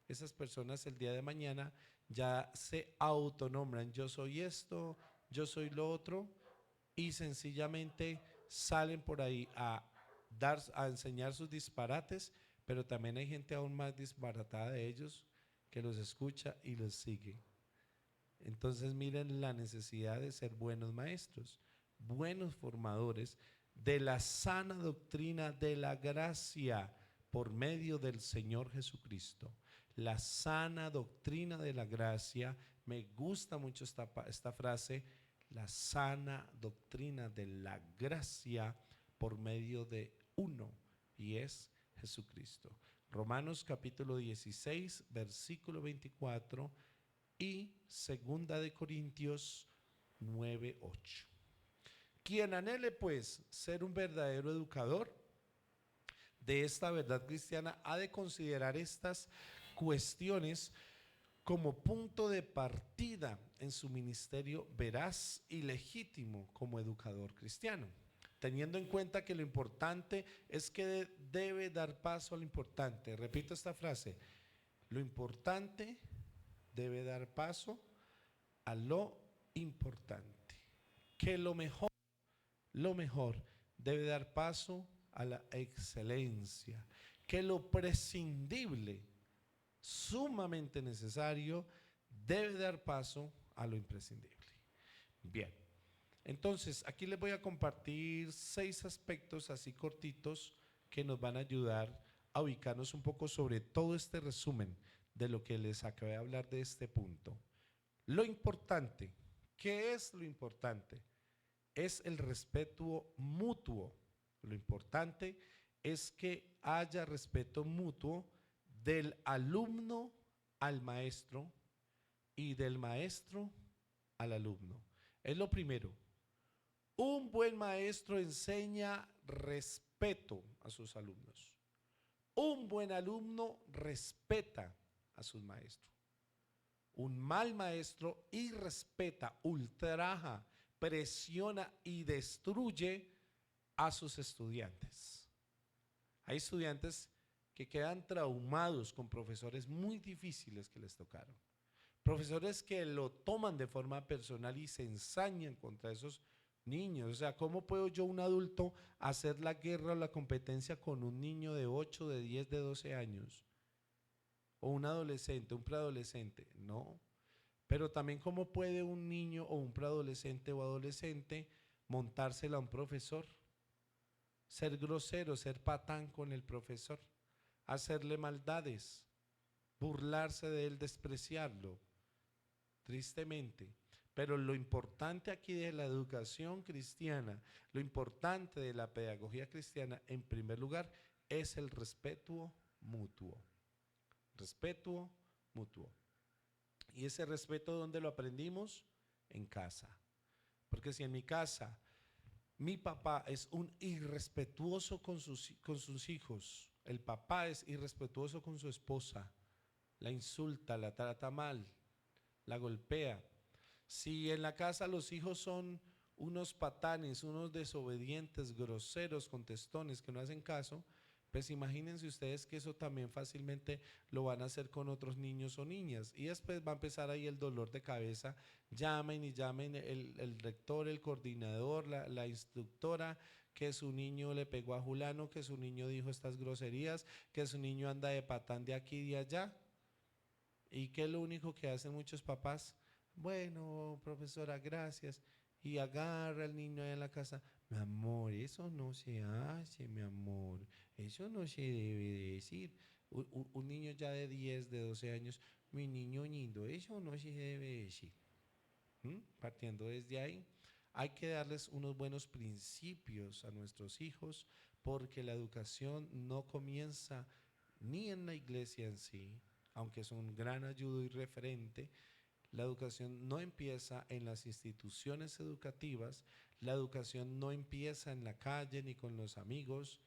Esas personas el día de mañana ya se autonombran, yo soy esto, yo soy lo otro, y sencillamente salen por ahí a enseñar sus disparates, pero también hay gente aún más disparatada de ellos que los escucha y los sigue. Entonces miren la necesidad de ser buenos maestros, buenos formadores de la sana doctrina de la gracia por medio del Señor Jesucristo. La sana doctrina de la gracia, me gusta mucho esta frase, la sana doctrina de la gracia por medio de uno, y es Jesucristo. Romanos capítulo 16, versículo 24 y segunda de Corintios 9:8. Quien anhele pues ser un verdadero educador, de esta verdad cristiana ha de considerar estas cuestiones como punto de partida en su ministerio veraz y legítimo como educador cristiano, teniendo en cuenta que lo importante es que debe dar paso a lo importante. Repito esta frase: lo importante debe dar paso a lo importante, que lo mejor debe dar paso a la excelencia, que lo prescindible, sumamente necesario, debe dar paso a lo imprescindible. Bien, entonces aquí les voy a compartir 6 aspectos así cortitos que nos van a ayudar a ubicarnos un poco sobre todo este resumen de lo que les acabé de hablar de este punto. Lo importante, ¿qué es lo importante? Es el respeto mutuo. Lo importante es que haya respeto mutuo del alumno al maestro y del maestro al alumno. Es lo primero. Un buen maestro enseña respeto a sus alumnos. Un buen alumno respeta a sus maestros. Un mal maestro irrespeta, ultraja, presiona y destruye a sus estudiantes. Hay estudiantes que quedan traumados con profesores muy difíciles que les tocaron. Profesores que lo toman de forma personal y se ensañan contra esos niños. O sea, ¿cómo puedo yo, un adulto, hacer la guerra o la competencia con un niño de 8, de 10, de 12 años? O un adolescente, un preadolescente. No. Pero también, ¿cómo puede un niño o un preadolescente o adolescente montársela a un profesor? Ser grosero, ser patán con el profesor, hacerle maldades, burlarse de él, despreciarlo, tristemente. Pero lo importante aquí de la educación cristiana, lo importante de la pedagogía cristiana, en primer lugar, es el respeto mutuo. Respeto mutuo. Y ese respeto, ¿dónde lo aprendimos? En casa. Porque si en mi casa mi papá es un irrespetuoso con sus hijos, el papá es irrespetuoso con su esposa, la insulta, la trata mal, la golpea. Si en la casa los hijos son unos patanes, unos desobedientes, groseros, contestones, que no hacen caso, pues imagínense ustedes que eso también fácilmente lo van a hacer con otros niños o niñas. Y después va a empezar ahí el dolor de cabeza. Llamen y llamen el rector, el coordinador, la instructora, que su niño le pegó a Julano, que su niño dijo estas groserías, que su niño anda de patán de aquí y de allá. ¿Y qué es lo único que hacen muchos papás? Bueno, profesora, gracias. Y agarra al niño ahí en la casa. Mi amor, eso no se hace, mi amor. Eso no se debe decir. Un niño ya de 10, de 12 años, mi niño lindo, eso no se debe decir. Partiendo desde ahí, hay que darles unos buenos principios a nuestros hijos, porque la educación no comienza ni en la iglesia en sí, aunque es un gran ayudo y referente. La educación no empieza en las instituciones educativas, la educación no empieza en la calle ni con los amigos,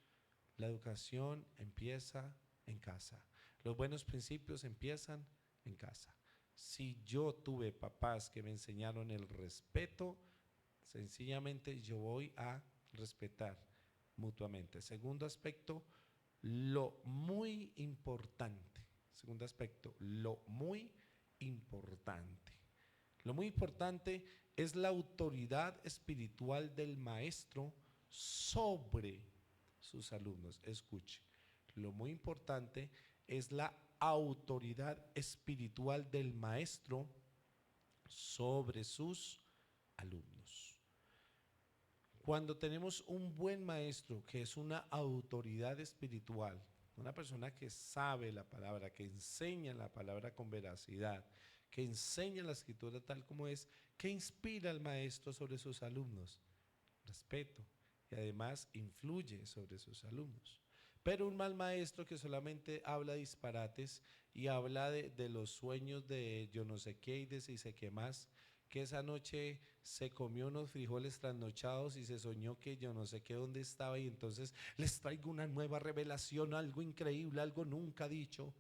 la educación empieza en casa. Los buenos principios empiezan en casa. Si yo tuve papás que me enseñaron el respeto, sencillamente yo voy a respetar mutuamente. Segundo aspecto, lo muy importante. Segundo aspecto, lo muy importante. Lo muy importante es la autoridad espiritual del maestro sobre sus alumnos. Escuche, lo muy importante es la autoridad espiritual del maestro sobre sus alumnos. Cuando tenemos un buen maestro que es una autoridad espiritual, una persona que sabe la palabra, que enseña la palabra con veracidad, que enseña la escritura tal como es, que inspira al maestro sobre sus alumnos, respeto, y además influye sobre sus alumnos. Pero un mal maestro que solamente habla disparates y habla de los sueños de yo no sé qué y de si sé qué más, que esa noche se comió unos frijoles trasnochados y se soñó que yo no sé qué dónde estaba y entonces les traigo una nueva revelación, algo increíble, algo nunca dicho.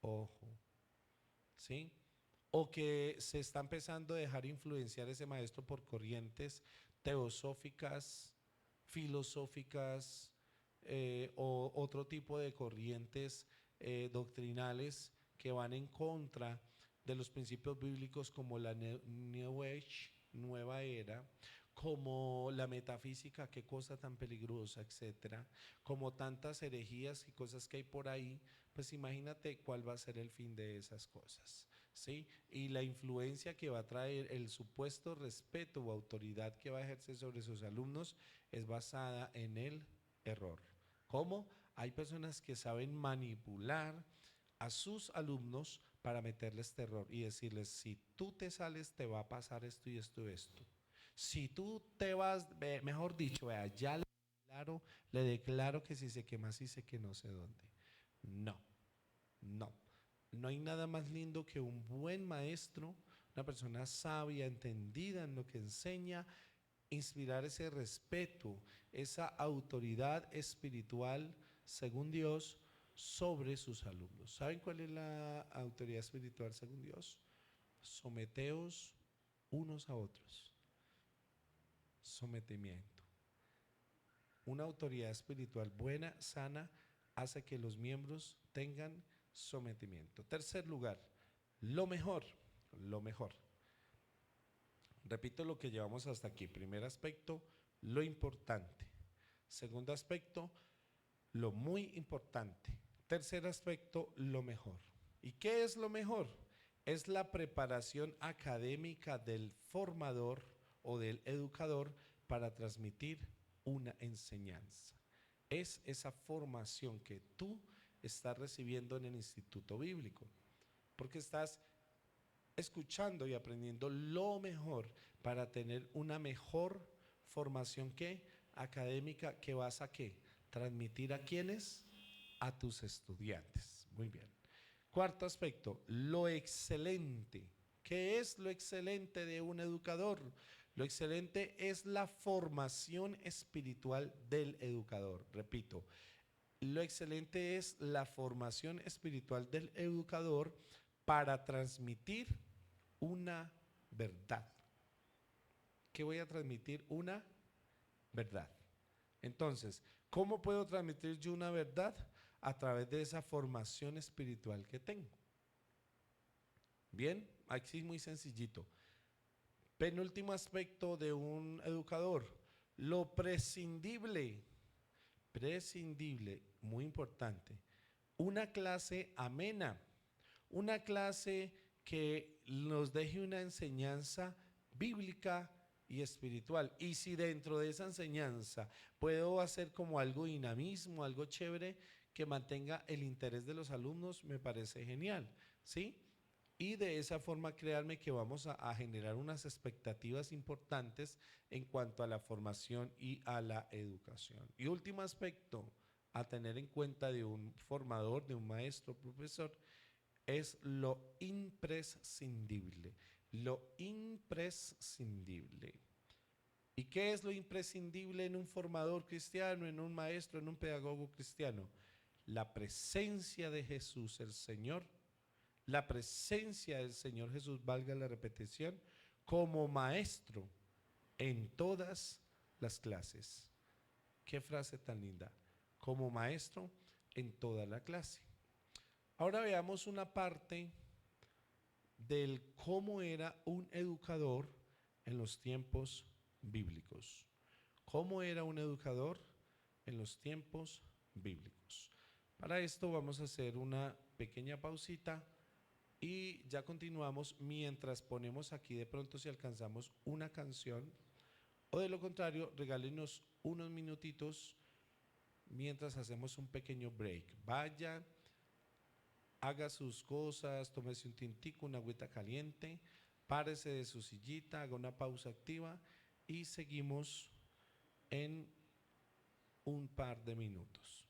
Ojo, ¿sí? O que se está empezando a dejar influenciar ese maestro por corrientes teosóficas, filosóficas o otro tipo de corrientes doctrinales que van en contra de los principios bíblicos como la New Age, nueva era, como la metafísica, qué cosa tan peligrosa, etcétera, como tantas herejías y cosas que hay por ahí, pues imagínate cuál va a ser el fin de esas cosas. ¿Sí? Y la influencia que va a traer, el supuesto respeto o autoridad que va a ejercer sobre sus alumnos es basada en el error. ¿Cómo? Hay personas que saben manipular a sus alumnos para meterles terror y decirles, si tú te sales te va a pasar esto y esto y esto. Si tú te vas, mejor dicho, vea, ya le declaro que si se quema, si se que no sé dónde. No, no. No hay nada más lindo que un buen maestro, una persona sabia, entendida en lo que enseña, inspirar ese respeto, esa autoridad espiritual, según Dios, sobre sus alumnos. ¿Saben cuál es la autoridad espiritual según Dios? Someteos unos a otros. Sometimiento. Una autoridad espiritual buena, sana, hace que los miembros tengan sometimiento. Tercer lugar, lo mejor, lo mejor. Repito lo que llevamos hasta aquí. Primer aspecto, lo importante. Segundo aspecto, lo muy importante. Tercer aspecto, lo mejor. ¿Y qué es lo mejor? Es la preparación académica del formador o del educador para transmitir una enseñanza. Es esa formación que tú estás recibiendo en el instituto bíblico, porque estás escuchando y aprendiendo lo mejor para tener una mejor formación que académica que vas a qué? Transmitir a quienes, a tus estudiantes. Muy bien. Cuarto aspecto, lo excelente. ¿Qué es lo excelente de un educador? Lo excelente es la formación espiritual del educador. Repito, lo excelente es la formación espiritual del educador para transmitir una verdad. ¿Qué voy a transmitir? Una verdad. Entonces, ¿cómo puedo transmitir yo una verdad? A través de esa formación espiritual que tengo. Bien, aquí muy sencillito. Penúltimo aspecto de un educador, lo prescindible. Prescindible, muy importante. Una clase amena, una clase que nos deje una enseñanza bíblica y espiritual. Y si dentro de esa enseñanza puedo hacer como algo dinamismo, algo chévere que mantenga el interés de los alumnos, me parece genial, ¿sí? Y de esa forma, créanme que vamos a generar unas expectativas importantes en cuanto a la formación y a la educación. Y último aspecto a tener en cuenta de un formador, de un maestro, profesor, es lo imprescindible. Lo imprescindible. ¿Y qué es lo imprescindible en un formador cristiano, en un maestro, en un pedagogo cristiano? La presencia de Jesús, el Señor, la presencia del Señor Jesús, valga la repetición, como maestro en todas las clases. Qué frase tan linda. Como maestro en toda la clase. Ahora veamos una parte del cómo era un educador en los tiempos bíblicos. ¿Cómo era un educador en los tiempos bíblicos? Para esto vamos a hacer una pequeña pausita y ya continuamos mientras ponemos aquí de pronto si alcanzamos una canción o de lo contrario regálenos unos minutitos mientras hacemos un pequeño break. Vaya, haga sus cosas, tómese un tintico, una agüita caliente, párese de su sillita, haga una pausa activa y seguimos en un par de minutos.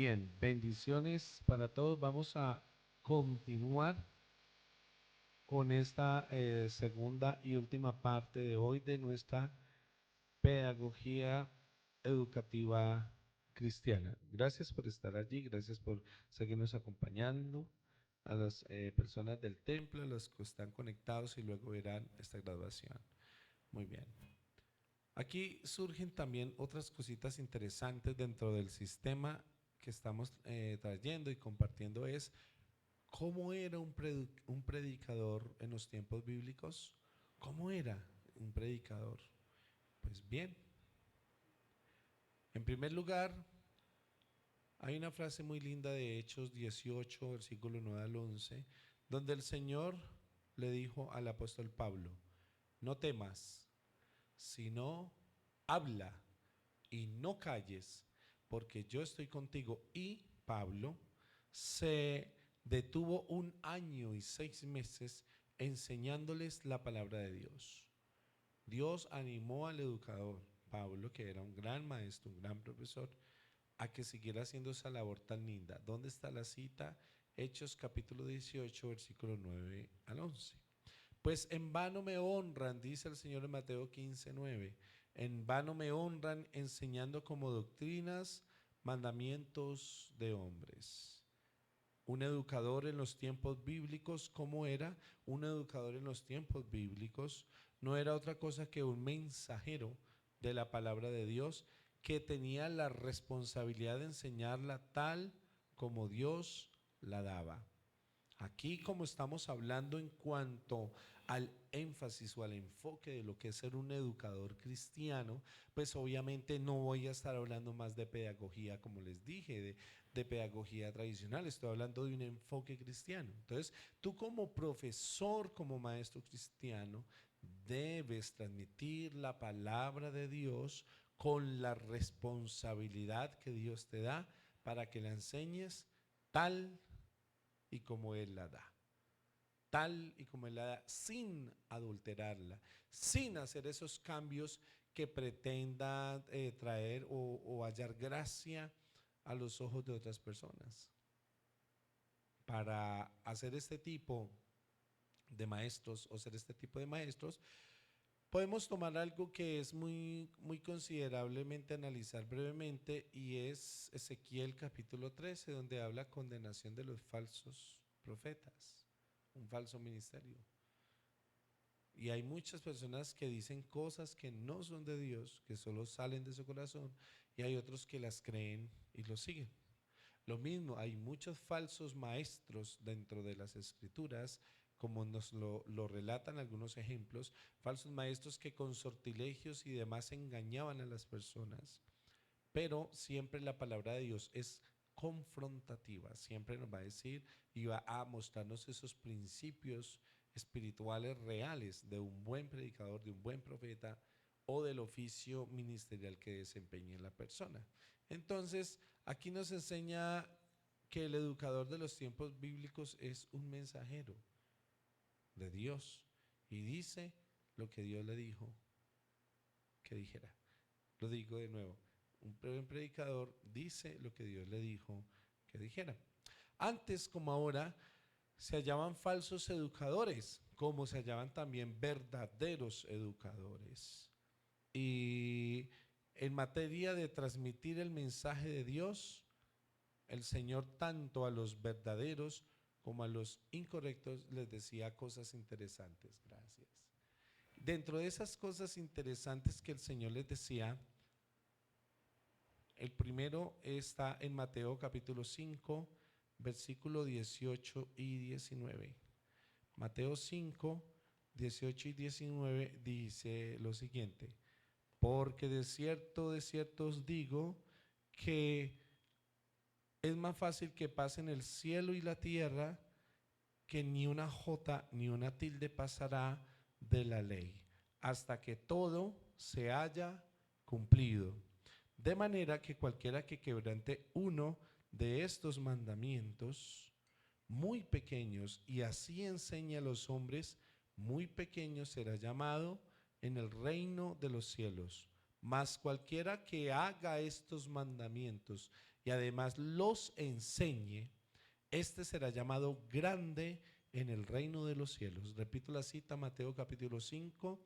Bien, bendiciones para todos. Vamos a continuar con esta segunda y última parte de hoy de nuestra pedagogía educativa cristiana. Gracias por estar allí, gracias por seguirnos acompañando, a las personas del templo, a los que están conectados y luego verán esta graduación. Muy bien. Aquí surgen también otras cositas interesantes dentro del sistema que estamos trayendo y compartiendo. Es cómo era un predicador en los tiempos bíblicos. ¿Cómo era un predicador? Pues bien, en primer lugar, hay una frase muy linda de Hechos 18, versículo 9 al 11, donde el Señor le dijo al apóstol Pablo: no temas, sino habla y no calles, porque yo estoy contigo. Y Pablo se detuvo 1 año y 6 meses enseñándoles la palabra de Dios. Dios animó al educador Pablo, que era un gran maestro, un gran profesor, a que siguiera haciendo esa labor tan linda. ¿Dónde está la cita? Hechos capítulo 18, versículo 9 al 11. Pues en vano me honran, dice el Señor en Mateo 15:9. En vano me honran enseñando como doctrinas mandamientos de hombres. Un educador en los tiempos bíblicos, ¿cómo era? Un educador en los tiempos bíblicos no era otra cosa que un mensajero de la palabra de Dios que tenía la responsabilidad de enseñarla tal como Dios la daba. Aquí, como estamos hablando en cuanto al énfasis o al enfoque de lo que es ser un educador cristiano, pues obviamente no voy a estar hablando más de pedagogía, como les dije, de pedagogía tradicional. Estoy hablando de un enfoque cristiano. Entonces, tú como profesor, como maestro cristiano, debes transmitir la palabra de Dios con la responsabilidad que Dios te da para que la enseñes tal y como Él la da. Tal y como Él la da, sin adulterarla, sin hacer esos cambios que pretendan traer o hallar gracia a los ojos de otras personas. Para hacer este tipo de maestros o ser este tipo de maestros, podemos tomar algo que es muy considerablemente analizar brevemente, y es Ezequiel capítulo 13, donde habla condenación de los falsos profetas, un falso ministerio. Y hay muchas personas que dicen cosas que no son de Dios, que solo salen de su corazón, y hay otros que las creen y lo siguen. Lo mismo, hay muchos falsos maestros dentro de las escrituras, como nos lo relatan algunos ejemplos, falsos maestros que con sortilegios y demás engañaban a las personas, pero siempre la palabra de Dios es confrontativa, siempre nos va a decir y va a mostrarnos esos principios espirituales reales de un buen predicador, de un buen profeta o del oficio ministerial que desempeñe la persona. Entonces, aquí nos enseña que el educador de los tiempos bíblicos es un mensajero de Dios y dice lo que Dios le dijo que dijera. Lo digo de nuevo, un buen predicador dice lo que Dios le dijo que dijera. Antes como ahora se hallaban falsos educadores, como se hallaban también verdaderos educadores. Y en materia de transmitir el mensaje de Dios, el Señor tanto a los verdaderos como a los incorrectos les decía cosas interesantes. Gracias. Dentro de esas cosas interesantes que el Señor les decía, el primero está en Mateo capítulo 5, versículo 18 y 19. Mateo 5, 18 y 19 dice lo siguiente: porque de cierto os digo que es más fácil que pasen el cielo y la tierra que ni una jota ni una tilde pasará de la ley, hasta que todo se haya cumplido. De manera que cualquiera que quebrante uno de estos mandamientos muy pequeños y así enseñe a los hombres, muy pequeño será llamado en el reino de los cielos. Mas cualquiera que haga estos mandamientos y además los enseñe, este será llamado grande en el reino de los cielos. Repito la cita, Mateo capítulo 5,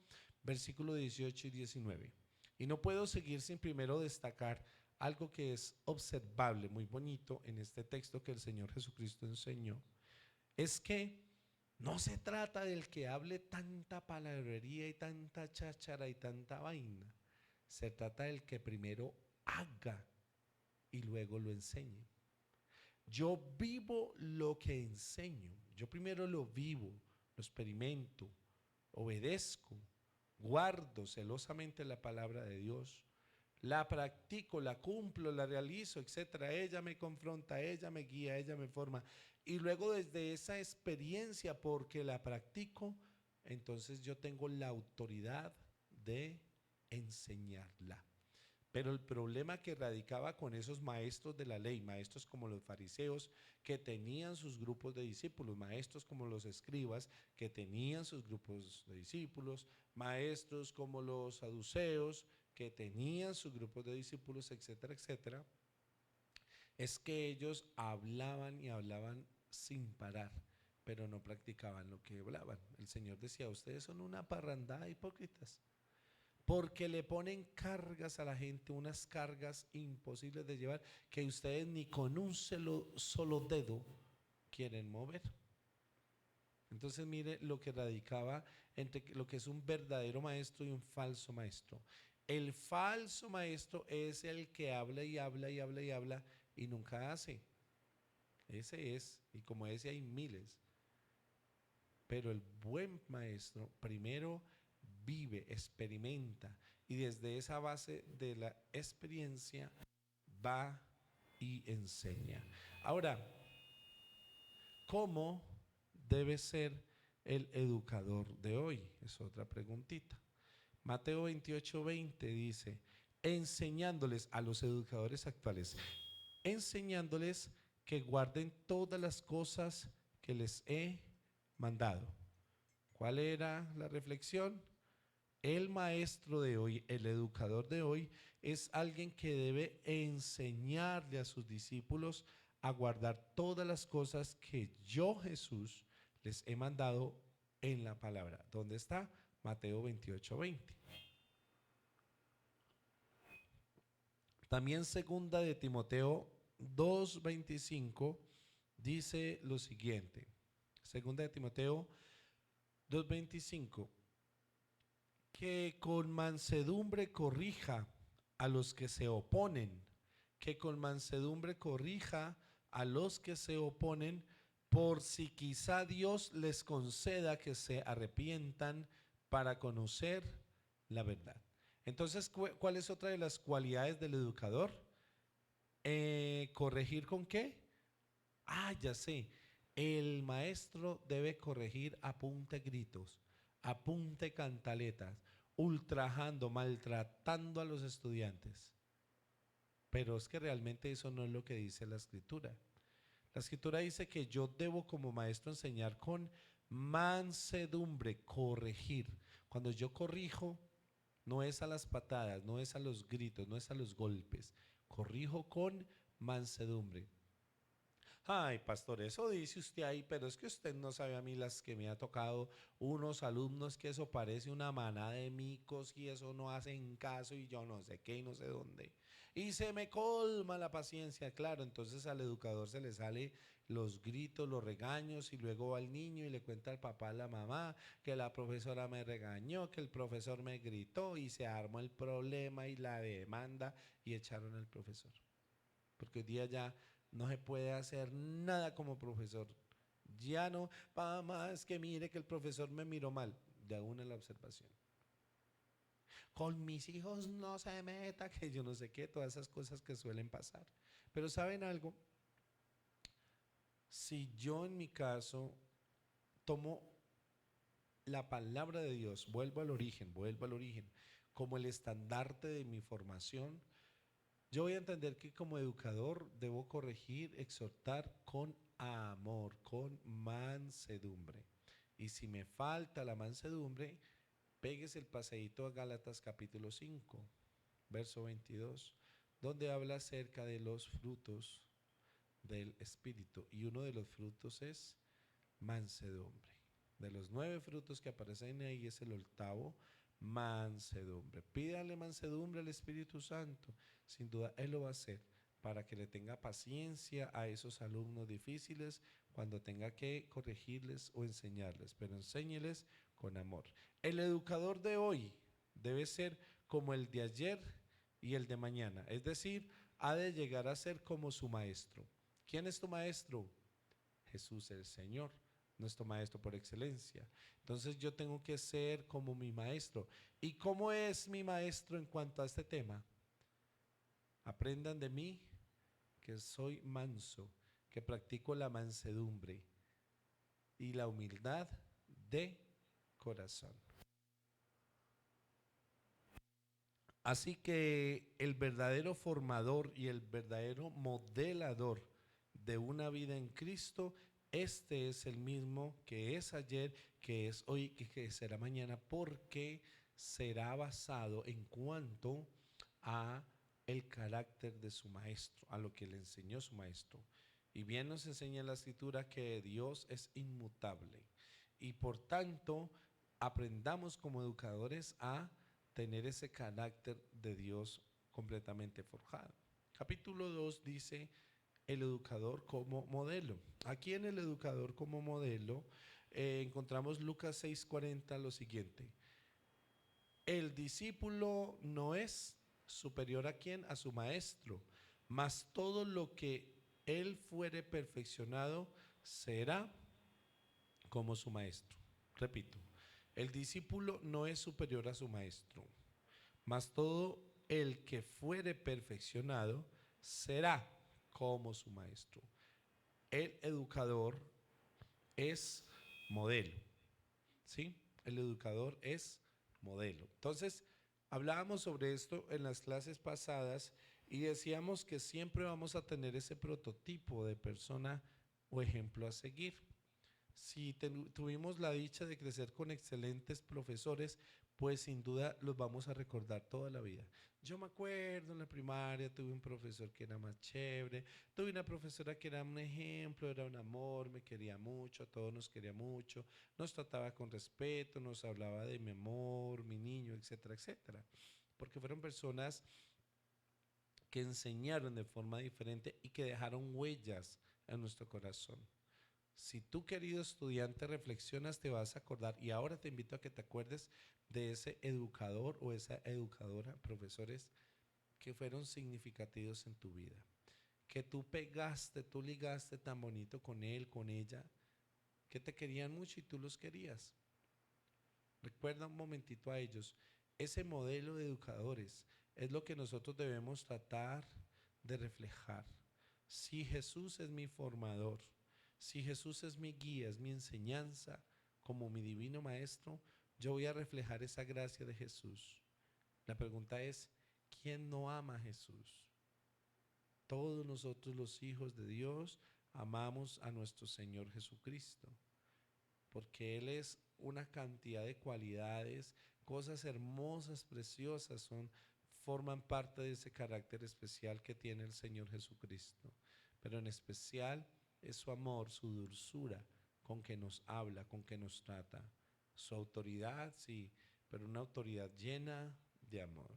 versículo 18 y 19. Y no puedo seguir sin primero destacar algo que es observable, muy bonito en este texto que el Señor Jesucristo enseñó. Es que no se trata del que hable tanta palabrería y tanta cháchara y tanta vaina. Se trata del que primero haga y luego lo enseñe. Yo vivo lo que enseño. Yo primero lo vivo, lo experimento, obedezco, guardo celosamente la palabra de Dios, la practico, la cumplo, la realizo, etcétera. Ella me confronta, ella me guía, ella me forma. Y luego desde esa experiencia, porque la practico, entonces yo tengo la autoridad de enseñarla. Pero el problema que radicaba con esos maestros de la ley, maestros como los fariseos, que tenían sus grupos de discípulos, maestros como los escribas, que tenían sus grupos de discípulos, maestros como los saduceos, que tenían sus grupos de discípulos, etcétera, etcétera, es que ellos hablaban y hablaban sin parar, pero no practicaban lo que hablaban. El Señor decía, ustedes son una parrandada de hipócritas, porque le ponen cargas a la gente, unas cargas imposibles de llevar, que ustedes ni con un solo dedo quieren mover. Entonces mire lo que radicaba entre lo que es un verdadero maestro y un falso maestro. El falso maestro es el que habla y habla y habla y habla y nunca hace. Ese es, y como ese hay miles. Pero el buen maestro primero vive, experimenta, y desde esa base de la experiencia va y enseña. Ahora, ¿cómo debe ser el educador de hoy? Es otra preguntita. Mateo 28:20 dice, enseñándoles a los educadores actuales, enseñándoles que guarden todas las cosas que les he mandado. ¿Cuál era la reflexión? El maestro de hoy, el educador de hoy, es alguien que debe enseñarle a sus discípulos a guardar todas las cosas que yo, Jesús, les he mandado en la palabra. ¿Dónde está? Mateo 28:20. También segunda de Timoteo 2:25 dice lo siguiente. Segunda de Timoteo 2:25, que con mansedumbre corrija a los que se oponen, que con mansedumbre corrija a los que se oponen, por si quizá Dios les conceda que se arrepientan para conocer la verdad. Entonces, ¿cuál es otra de las cualidades del educador? ¿Corregir con qué? Ah, ya sé. El maestro debe corregir a punta de gritos, a punta de cantaletas, ultrajando, maltratando a los estudiantes. Pero es que realmente eso no es lo que dice la escritura. La escritura dice que yo debo como maestro enseñar con mansedumbre, corregir. Cuando yo corrijo, no es a las patadas, no es a los gritos, no es a los golpes. Corrijo con mansedumbre. Ay, pastor, eso dice usted ahí, pero es que usted no sabe a mí las que me ha tocado unos alumnos que eso parece una manada de micos y eso no hacen caso y yo no sé qué y no sé dónde. Y se me colma la paciencia, claro, entonces al educador se le sale los gritos, los regaños y luego va al niño y le cuenta al papá, a la mamá, que la profesora me regañó, que el profesor me gritó y se armó el problema y la demanda y echaron al profesor. Porque hoy día ya no se puede hacer nada como profesor. Ya no, mamá, es que mire que el profesor me miró mal. De una la observación. Con mis hijos no se meta, que yo no sé qué, todas esas cosas que suelen pasar. Pero ¿saben algo? Si yo en mi caso tomo la palabra de Dios, vuelvo al origen, como el estandarte de mi formación, yo voy a entender que como educador debo corregir, exhortar con amor, con mansedumbre. Y si me falta la mansedumbre, péguese el paseíto a Gálatas capítulo 5, verso 22, donde habla acerca de los frutos del Espíritu. Y uno de los frutos es mansedumbre. De los 9 frutos que aparecen ahí es el octavo, mansedumbre. Pídale mansedumbre al Espíritu Santo. Sin duda Él lo va a hacer para que le tenga paciencia a esos alumnos difíciles cuando tenga que corregirles o enseñarles, pero enséñeles con amor. El educador de hoy debe ser como el de ayer y el de mañana, es decir, ha de llegar a ser como su maestro. ¿Quién es tu maestro? Jesús el Señor, nuestro maestro por excelencia. Entonces yo tengo que ser como mi maestro. ¿Y cómo es mi maestro en cuanto a este tema? Aprendan de mí que soy manso, que practico la mansedumbre y la humildad de corazón. Así que el verdadero formador y el verdadero modelador de una vida en Cristo, este es el mismo que es ayer, que es hoy, que será mañana, porque será basado en cuanto a el carácter de su maestro, a lo que le enseñó su maestro. Y bien nos enseña la escritura que Dios es inmutable y por tanto aprendamos como educadores a tener ese carácter de Dios completamente forjado. Capítulo 2 dice el educador como modelo. Aquí en el educador como modelo encontramos Lucas 6:40 lo siguiente: el discípulo no es superior a quién, a su maestro, mas todo lo que él fuere perfeccionado será como su maestro. Repito, el discípulo no es superior a su maestro, mas todo el que fuere perfeccionado será como su maestro. El educador es modelo, ¿sí? El educador es modelo. Entonces, hablábamos sobre esto en las clases pasadas y decíamos que siempre vamos a tener ese prototipo de persona o ejemplo a seguir. Si tuvimos la dicha de crecer con excelentes profesores, pues sin duda los vamos a recordar toda la vida. Yo me acuerdo en la primaria tuve un profesor que era más chévere, tuve una profesora que era un ejemplo, era un amor, me quería mucho, a todos nos quería mucho, nos trataba con respeto, nos hablaba de mi amor, mi niño, etcétera, etcétera. Porque fueron personas que enseñaron de forma diferente y que dejaron huellas en nuestro corazón. Si tú, querido estudiante, reflexionas, te vas a acordar, y ahora te invito a que te acuerdes de ese educador o esa educadora, profesores que fueron significativos en tu vida, que tú pegaste, tú ligaste tan bonito con él, con ella, que te querían mucho y tú los querías. Recuerda un momentito a ellos. Ese modelo de educadores es lo que nosotros debemos tratar de reflejar. Si Jesús es mi formador, si Jesús es mi guía, es mi enseñanza, como mi divino maestro, yo voy a reflejar esa gracia de Jesús. La pregunta es, ¿quién no ama a Jesús? Todos nosotros los hijos de Dios amamos a nuestro Señor Jesucristo, porque Él es una cantidad de cualidades, cosas hermosas, preciosas, forman parte de ese carácter especial que tiene el Señor Jesucristo. Pero en especial es su amor, su dulzura, con que nos habla, con que nos trata. Su autoridad, sí, pero una autoridad llena de amor.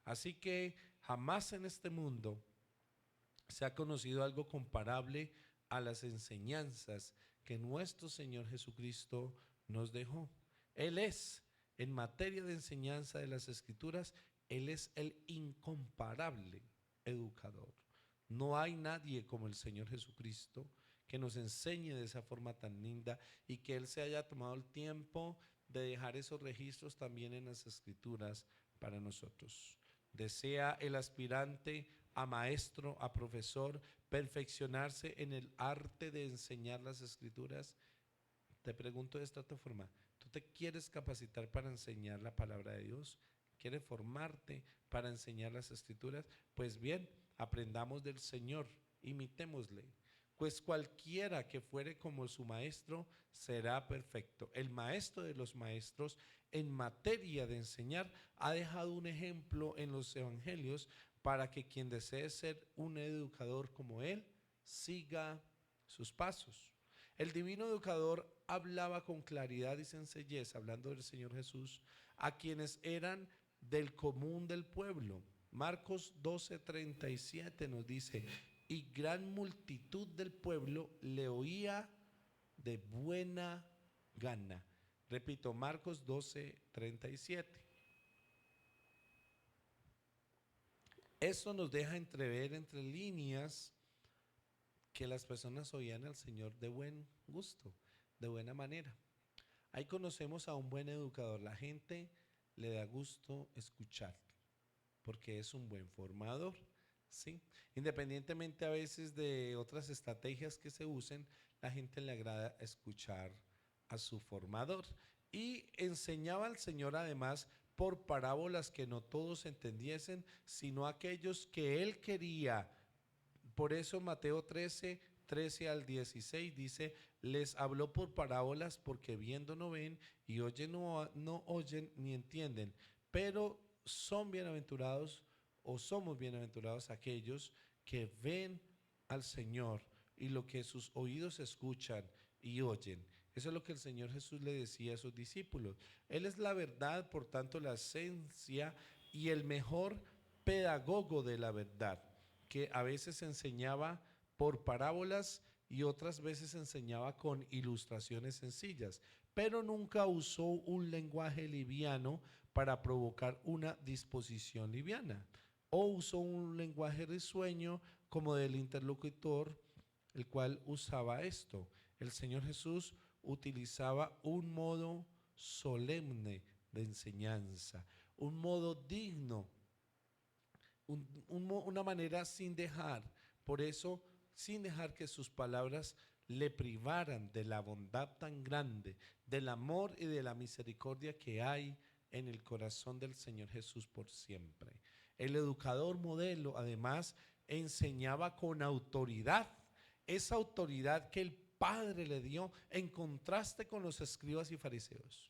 Así que jamás en este mundo se ha conocido algo comparable a las enseñanzas que nuestro Señor Jesucristo nos dejó. Él es, en materia de enseñanza de las Escrituras, Él es el incomparable educador. No hay nadie como el Señor Jesucristo que nos enseñe de esa forma tan linda y que Él se haya tomado el tiempo de dejar esos registros también en las Escrituras para nosotros. ¿Desea el aspirante a maestro, a profesor, perfeccionarse en el arte de enseñar las Escrituras? Te pregunto de esta otra forma, ¿tú te quieres capacitar para enseñar la palabra de Dios? ¿Quieres formarte para enseñar las Escrituras? Pues bien, aprendamos del Señor, imitémosle. Pues cualquiera que fuere como su maestro será perfecto. El maestro de los maestros en materia de enseñar ha dejado un ejemplo en los evangelios para que quien desee ser un educador como él, siga sus pasos. El divino educador hablaba con claridad y sencillez, hablando del Señor Jesús, a quienes eran del común del pueblo. Marcos 12:37 nos dice, y gran multitud del pueblo le oía de buena gana. Repito, Marcos 12:37. Esto nos deja entrever entre líneas que las personas oían al Señor de buen gusto, de buena manera. Ahí conocemos a un buen educador. La gente le da gusto escuchar porque es un buen formador, ¿sí? Independientemente a veces de otras estrategias que se usen, la gente le agrada escuchar a su formador. Y enseñaba al Señor además por parábolas que no todos entendiesen, sino aquellos que él quería. Por eso Mateo 13 al 16 dice, les habló por parábolas porque viendo no ven y oyen no oyen ni entienden, pero son bienaventurados o somos bienaventurados aquellos que ven al Señor y lo que sus oídos escuchan y oyen. Eso es lo que el Señor Jesús le decía a sus discípulos. Él es la verdad, por tanto la esencia y el mejor pedagogo de la verdad, que a veces enseñaba por parábolas y otras veces enseñaba con ilustraciones sencillas, pero nunca usó un lenguaje liviano para provocar una disposición liviana, o usó un lenguaje risueño como del interlocutor, el cual usaba esto. El Señor Jesús utilizaba un modo solemne de enseñanza, un modo digno, una manera sin dejar, por eso, sin dejar que sus palabras le privaran de la bondad tan grande, del amor y de la misericordia que hay en el corazón del Señor Jesús por siempre. El educador modelo, además, enseñaba con autoridad, esa autoridad que el Padre le dio, en contraste con los escribas y fariseos.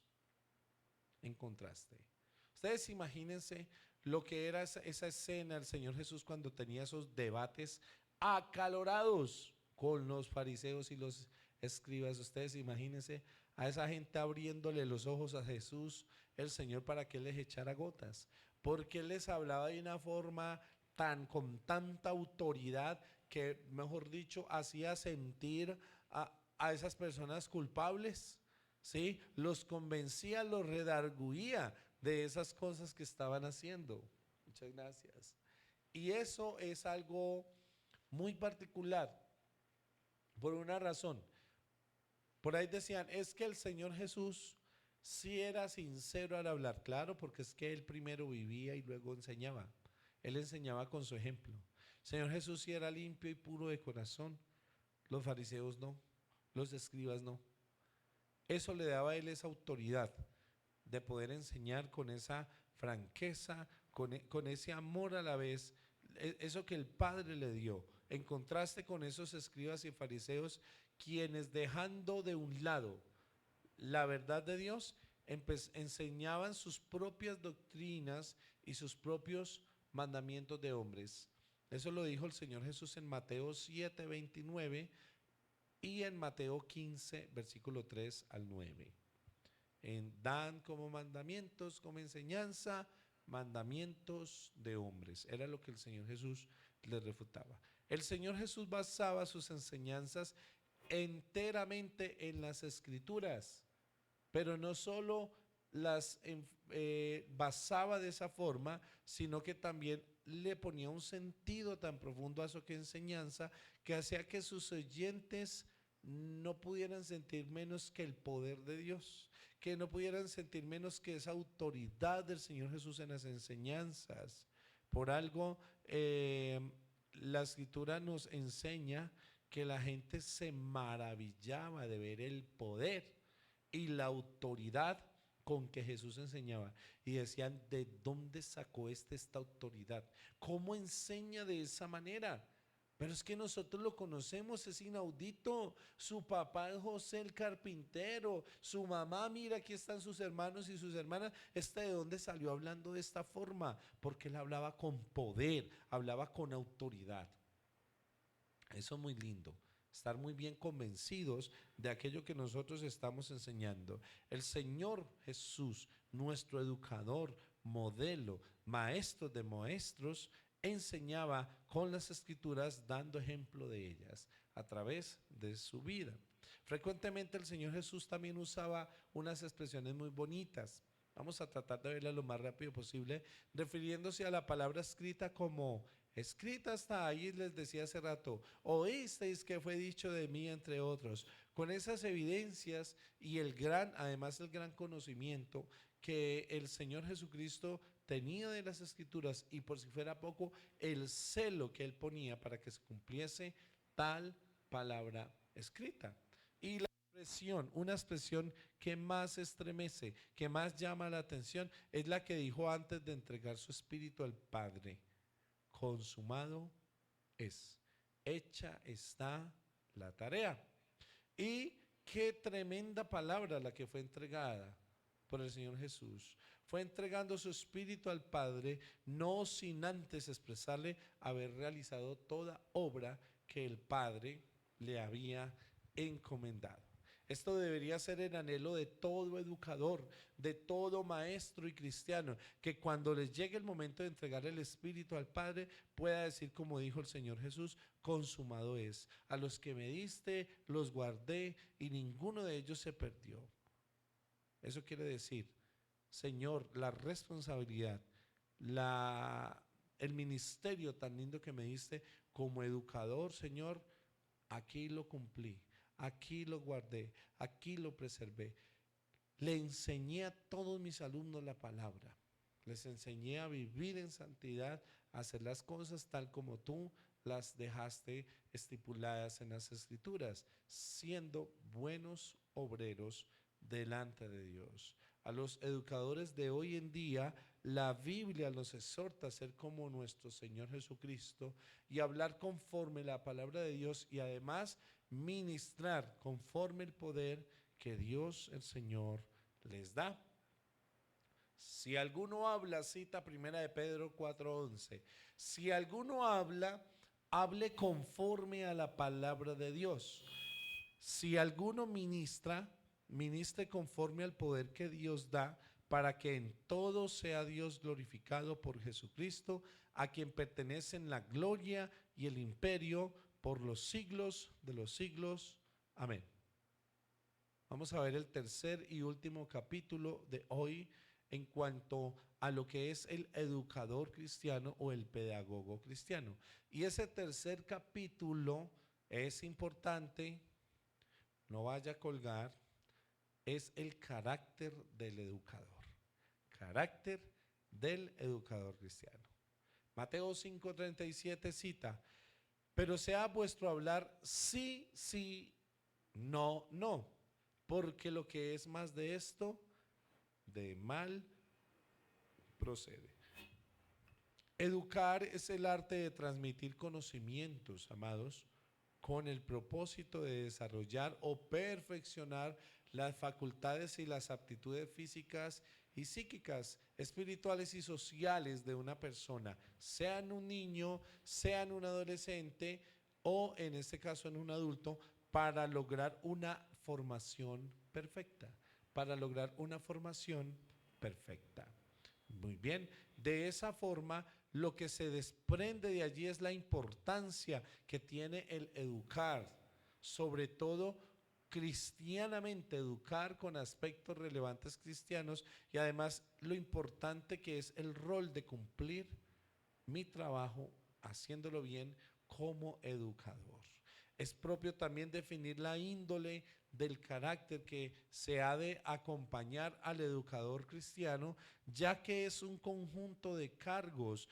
En contraste. Ustedes imagínense lo que era esa escena del Señor Jesús cuando tenía esos debates acalorados con los fariseos y los escribas. Ustedes imagínense a esa gente abriéndole los ojos a Jesús, el Señor, para que les echara gotas, porque Él les hablaba de una forma con tanta autoridad que, mejor dicho, hacía sentir a esas personas culpables, ¿sí? Los convencía, los redarguía de esas cosas que estaban haciendo. Muchas gracias. Y eso es algo muy particular por una razón. Por ahí decían, es que el Señor Jesús sí era sincero al hablar. Claro, porque es que Él primero vivía y luego enseñaba. Él enseñaba con su ejemplo. El Señor Jesús sí era limpio y puro de corazón. Los fariseos no, los escribas no. Eso le daba a Él esa autoridad de poder enseñar con esa franqueza, con ese amor a la vez, eso que el Padre le dio, en contraste con esos escribas y fariseos, quienes, dejando de un lado la verdad de Dios, enseñaban sus propias doctrinas y sus propios mandamientos de hombres. Eso lo dijo el Señor Jesús en Mateo 7:29 y en Mateo 15, versículo 3 al 9. Dan como mandamientos, como enseñanza, mandamientos de hombres. Era lo que el Señor Jesús les refutaba. El Señor Jesús basaba sus enseñanzas enteramente en las Escrituras, pero no solo las basaba de esa forma, sino que también le ponía un sentido tan profundo a eso que enseñanza, que hacía que sus oyentes no pudieran sentir menos que el poder de Dios, que no pudieran sentir menos que esa autoridad del Señor Jesús en las enseñanzas. Por algo, la Escritura nos enseña que la gente se maravillaba de ver el poder y la autoridad con que Jesús enseñaba, y decían, ¿de dónde sacó esta autoridad? ¿Cómo enseña de esa manera? Pero es que nosotros lo conocemos, es inaudito. Su papá es José el carpintero, su mamá, mira, aquí están sus hermanos y sus hermanas. ¿De dónde salió hablando de esta forma? Porque él hablaba con poder, hablaba con autoridad. Eso es muy lindo, estar muy bien convencidos de aquello que nosotros estamos enseñando. El Señor Jesús, nuestro educador, modelo, maestro de maestros, enseñaba con las escrituras dando ejemplo de ellas a través de su vida. Frecuentemente el Señor Jesús también usaba unas expresiones muy bonitas. Vamos a tratar de verlas lo más rápido posible, refiriéndose a la palabra escrita como escrita está ahí, les decía hace rato, oísteis que fue dicho de mí, entre otros, con esas evidencias y además el gran conocimiento que el Señor Jesucristo tenía de las escrituras, y por si fuera poco, el celo que él ponía para que se cumpliese tal palabra escrita. Y una expresión que más estremece, que más llama la atención, es la que dijo antes de entregar su espíritu al Padre: consumado es, hecha está la tarea. Y qué tremenda palabra la que fue entregada por el Señor Jesús. Fue entregando su espíritu al Padre, no sin antes expresarle haber realizado toda obra que el Padre le había encomendado. Esto debería ser el anhelo de todo educador, de todo maestro y cristiano, que cuando les llegue el momento de entregar el Espíritu al Padre, pueda decir como dijo el Señor Jesús: consumado es. A los que me diste, los guardé y ninguno de ellos se perdió. Eso quiere decir, Señor, la responsabilidad, el ministerio tan lindo que me diste como educador, Señor, aquí lo cumplí, aquí lo guardé, aquí lo preservé. Le enseñé a todos mis alumnos la palabra. Les enseñé a vivir en santidad, a hacer las cosas tal como tú las dejaste estipuladas en las Escrituras, siendo buenos obreros delante de Dios. A los educadores de hoy en día, la Biblia los exhorta a ser como nuestro Señor Jesucristo y hablar conforme la palabra de Dios, y además ministrar conforme el poder que Dios el Señor les da. Si alguno habla, cita primera de Pedro 4:11, si alguno habla, hable conforme a la palabra de Dios. Si alguno ministra, ministre conforme al poder que Dios da, para que en todo sea Dios glorificado por Jesucristo, a quien pertenecen la gloria y el imperio por los siglos de los siglos. Amén. Vamos a ver el tercer y último capítulo de hoy en cuanto a lo que es el educador cristiano o el pedagogo cristiano. Y ese tercer capítulo es importante, no vaya a colgar, es el carácter del educador. Carácter del educador cristiano. Mateo 5:37 cita: pero sea vuestro hablar sí, sí, no, no, porque lo que es más de esto, de mal procede. Educar es el arte de transmitir conocimientos, amados, con el propósito de desarrollar o perfeccionar las facultades y las aptitudes físicas y psíquicas, espirituales y sociales de una persona, sea en un niño, sea en un adolescente o en este caso en un adulto, para lograr una formación perfecta, para lograr una formación perfecta. Muy bien, de esa forma lo que se desprende de allí es la importancia que tiene el educar, sobre todo cristianamente, educar con aspectos relevantes cristianos, y además lo importante que es el rol de cumplir mi trabajo haciéndolo bien como educador. Es propio también definir la índole del carácter que se ha de acompañar al educador cristiano, ya que es un conjunto de cargos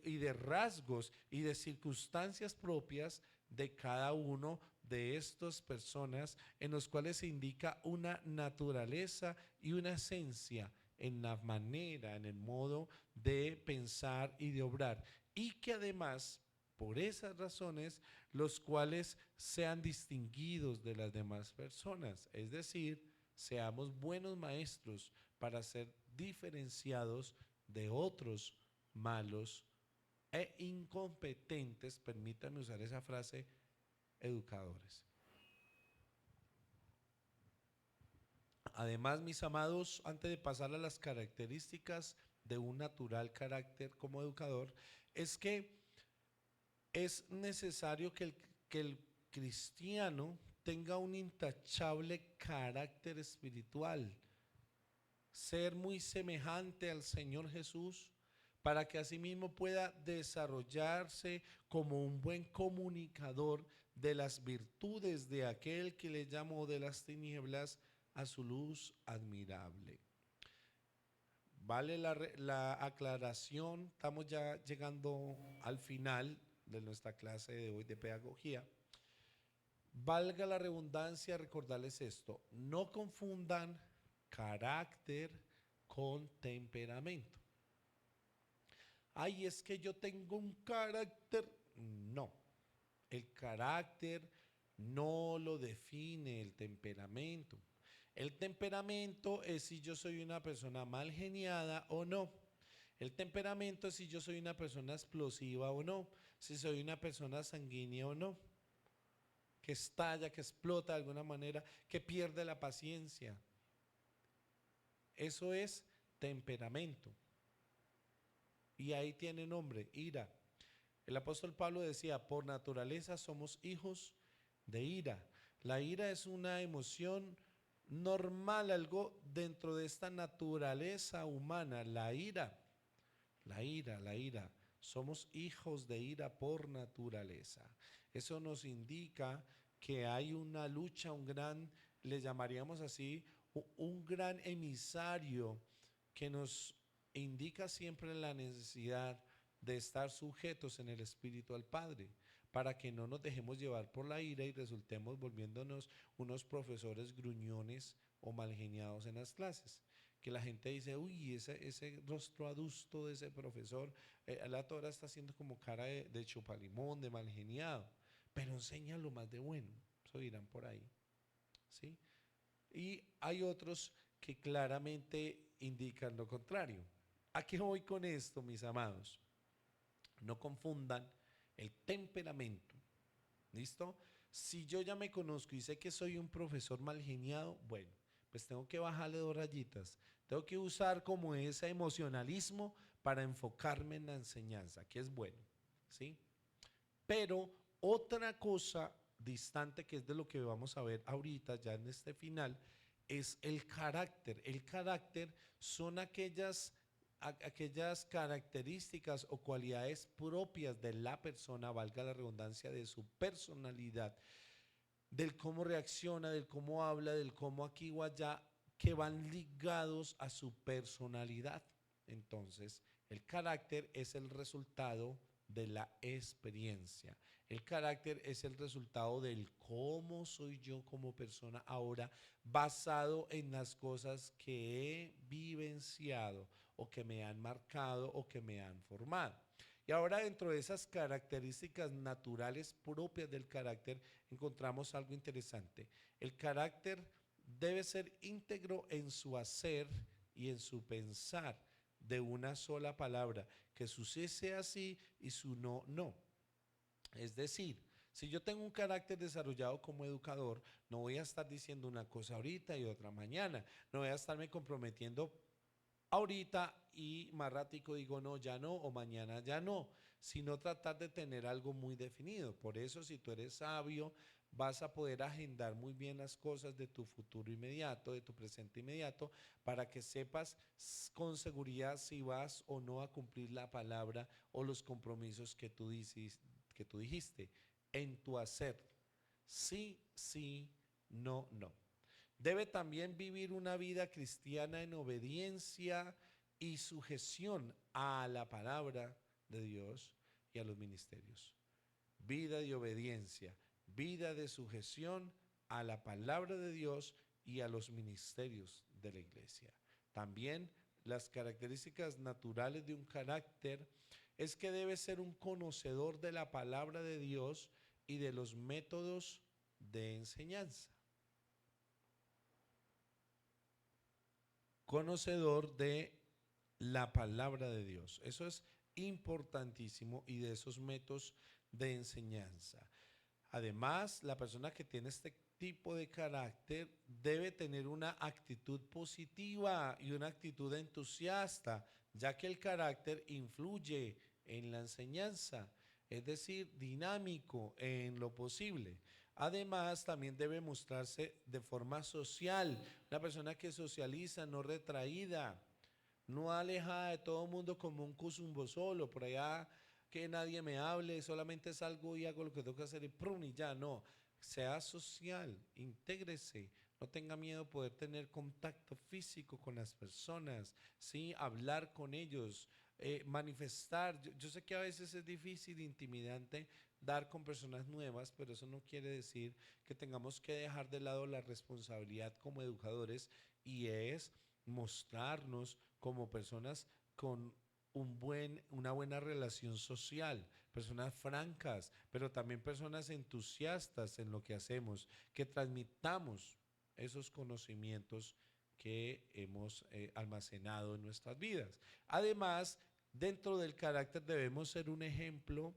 y de rasgos y de circunstancias propias de cada uno de estas personas, en los cuales se indica una naturaleza y una esencia en la manera, en el modo de pensar y de obrar, y que además por esas razones, los cuales sean distinguidos de las demás personas. Es decir, seamos buenos maestros para ser diferenciados de otros malos e incompetentes, permítanme usar esa frase, educadores. Además, mis amados, antes de pasar a las características de un natural carácter como educador, es que es necesario que el cristiano tenga un intachable carácter espiritual, ser muy semejante al Señor Jesús, para que asimismo pueda desarrollarse como un buen comunicador de las virtudes de aquel que le llamó de las tinieblas a su luz admirable. Vale la aclaración, estamos ya llegando al final de nuestra clase de hoy de pedagogía. Valga la redundancia recordarles esto, no confundan carácter con temperamento. Ay, es que yo tengo un carácter. No, el carácter no lo define el temperamento. El temperamento es si yo soy una persona mal geniada o no. El temperamento es si yo soy una persona explosiva o no, si soy una persona sanguínea o no, que estalla, que explota de alguna manera, que pierde la paciencia. Eso es temperamento. Y ahí tiene nombre, ira. El apóstol Pablo decía, por naturaleza somos hijos de ira. La ira es una emoción normal, algo dentro de esta naturaleza humana, la ira. La ira, la ira. Somos hijos de ira por naturaleza. Eso nos indica que hay una lucha, un gran, le llamaríamos así, un gran emisario que nos indica siempre la necesidad de estar sujetos en el Espíritu al Padre, para que no nos dejemos llevar por la ira y resultemos volviéndonos unos profesores gruñones o malgeniados en las clases. Que la gente dice, uy, ese rostro adusto de ese profesor, la tora está haciendo como cara de chupalimón, de malgeniado, pero enseña lo más de bueno, eso dirán por ahí, ¿sí? Y hay otros que claramente indican lo contrario. ¿A qué voy con esto, mis amados? No confundan el temperamento, ¿listo? Si yo ya me conozco y sé que soy un profesor mal geniado, bueno, pues tengo que bajarle 2 rayitas. Tengo que usar como ese emocionalismo para enfocarme en la enseñanza, que es bueno, ¿sí? Pero otra cosa distante, que es de lo que vamos a ver ahorita, ya en este final, es el carácter. El carácter son aquellas características o cualidades propias de la persona, valga la redundancia, de su personalidad, del cómo reacciona, del cómo habla, del cómo aquí o allá, que van ligados a su personalidad. Entonces, el carácter es el resultado de la experiencia. El carácter es el resultado del cómo soy yo como persona ahora, basado en las cosas que he vivenciado o que me han marcado o que me han formado. Y ahora, dentro de esas características naturales propias del carácter, encontramos algo interesante. El carácter debe ser íntegro en su hacer y en su pensar, de una sola palabra, que su sí sea sí y su no, no. Es decir, si yo tengo un carácter desarrollado como educador, no voy a estar diciendo una cosa ahorita y otra mañana, no voy a estarme comprometiendo ahorita y más ratico digo no, ya no, o mañana ya no, sino tratar de tener algo muy definido. Por eso, si tú eres sabio, vas a poder agendar muy bien las cosas de tu futuro inmediato, de tu presente inmediato, para que sepas con seguridad si vas o no a cumplir la palabra o los compromisos que tú dijiste en tu hacer. Sí, sí, no, no. Debe también vivir una vida cristiana en obediencia y sujeción a la palabra de Dios y a los ministerios. Vida de obediencia, vida de sujeción a la palabra de Dios y a los ministerios de la iglesia. También las características naturales de un carácter es que debe ser un conocedor de la palabra de Dios y de los métodos de enseñanza. Conocedor de la palabra de Dios. Eso es importantísimo y de esos métodos de enseñanza. Además, la persona que tiene este tipo de carácter debe tener una actitud positiva y una actitud entusiasta, ya que el carácter influye en la enseñanza, es decir, dinámico en lo posible. Además, también debe mostrarse de forma social, una persona que socializa, no retraída, no alejada de todo el mundo como un cusumbo solo, por allá que nadie me hable, solamente salgo y hago lo que tengo que hacer y prun y ya, no. Sea social, intégrese, no tenga miedo de poder tener contacto físico con las personas, ¿sí? Hablar con ellos, manifestar. Yo sé que a veces es difícil, intimidante dar con personas nuevas, pero eso no quiere decir que tengamos que dejar de lado la responsabilidad como educadores y es mostrarnos como personas con una buena relación social, personas francas, pero también personas entusiastas en lo que hacemos, que transmitamos esos conocimientos que hemos almacenado en nuestras vidas. Además, dentro del carácter debemos ser un ejemplo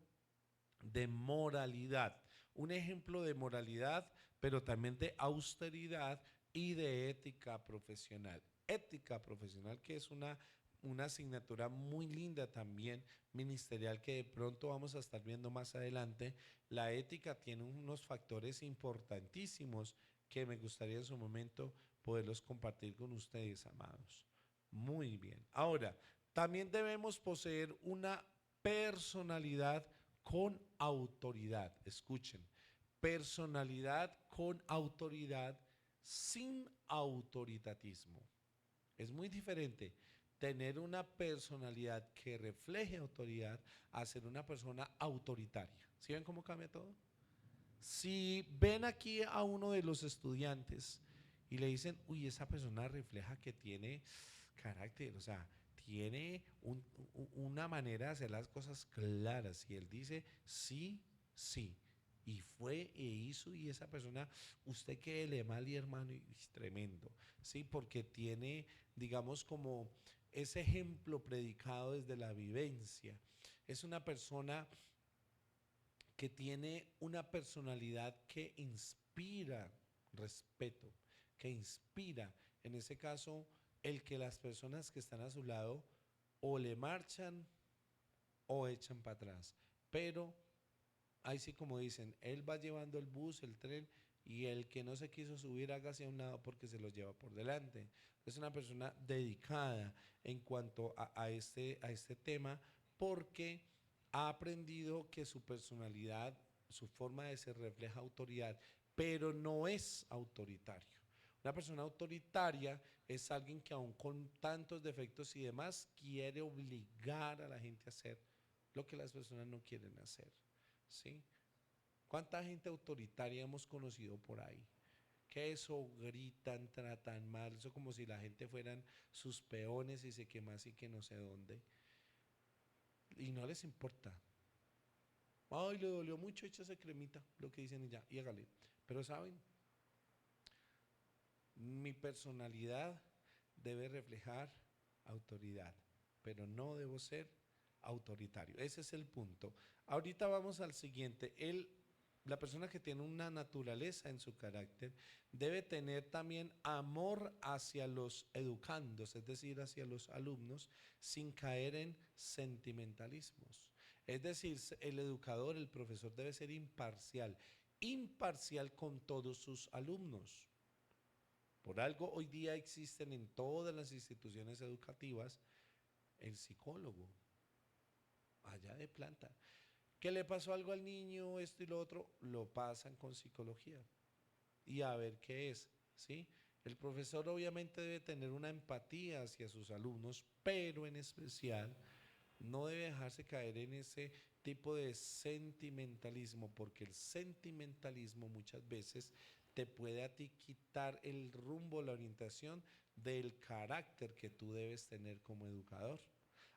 de moralidad, un ejemplo de moralidad, pero también de austeridad y de ética profesional. Ética profesional que es una asignatura muy linda también ministerial que de pronto vamos a estar viendo más adelante. La ética tiene unos factores importantísimos que me gustaría en su momento poderlos compartir con ustedes, amados. Muy bien. Ahora, también debemos poseer una personalidad con autoridad. Escuchen, personalidad con autoridad sin autoritatismo. Es muy diferente tener una personalidad que refleje autoridad a ser una persona autoritaria. ¿Sí ven cómo cambia todo? Si ven aquí a uno de los estudiantes y le dicen, uy, esa persona refleja que tiene carácter, o sea, tiene una manera de hacer las cosas claras. Y él dice, sí, sí. Y fue e hizo y esa persona, usted quédele mal y hermano, y es tremendo, ¿sí? Porque tiene, digamos, como ese ejemplo predicado desde la vivencia. Es una persona que tiene una personalidad que inspira respeto, que inspira, en ese caso, el que las personas que están a su lado o le marchan o echan para atrás. Pero ahí sí como dicen, él va llevando el bus, el tren, y el que no se quiso subir hágase a un lado porque se los lleva por delante. Es una persona dedicada en cuanto a este tema porque ha aprendido que su personalidad, su forma de ser refleja autoridad, pero no es autoritario. Una persona autoritaria es alguien que aun con tantos defectos y demás quiere obligar a la gente a hacer lo que las personas no quieren hacer. ¿Sí? ¿Cuánta gente autoritaria hemos conocido por ahí? Que eso gritan, tratan mal, eso como si la gente fueran sus peones y se quema así que no sé dónde. Y no les importa. Ay, le dolió mucho, échase cremita, lo que dicen y ya, y hágale. Pero saben, mi personalidad debe reflejar autoridad, pero no debo ser autoritario. Ese es el punto. Ahorita vamos al siguiente. La persona que tiene una naturaleza en su carácter debe tener también amor hacia los educandos, es decir, hacia los alumnos, sin caer en sentimentalismos. Es decir, el educador, el profesor debe ser imparcial, imparcial con todos sus alumnos. Por algo hoy día existen en todas las instituciones educativas el psicólogo, allá de planta. ¿Qué le pasó algo al niño, esto y lo otro? Lo pasan con psicología y a ver qué es, ¿sí? El profesor obviamente debe tener una empatía hacia sus alumnos, pero en especial no debe dejarse caer en ese tipo de sentimentalismo, porque el sentimentalismo muchas veces te puede a ti quitar el rumbo, la orientación del carácter que tú debes tener como educador.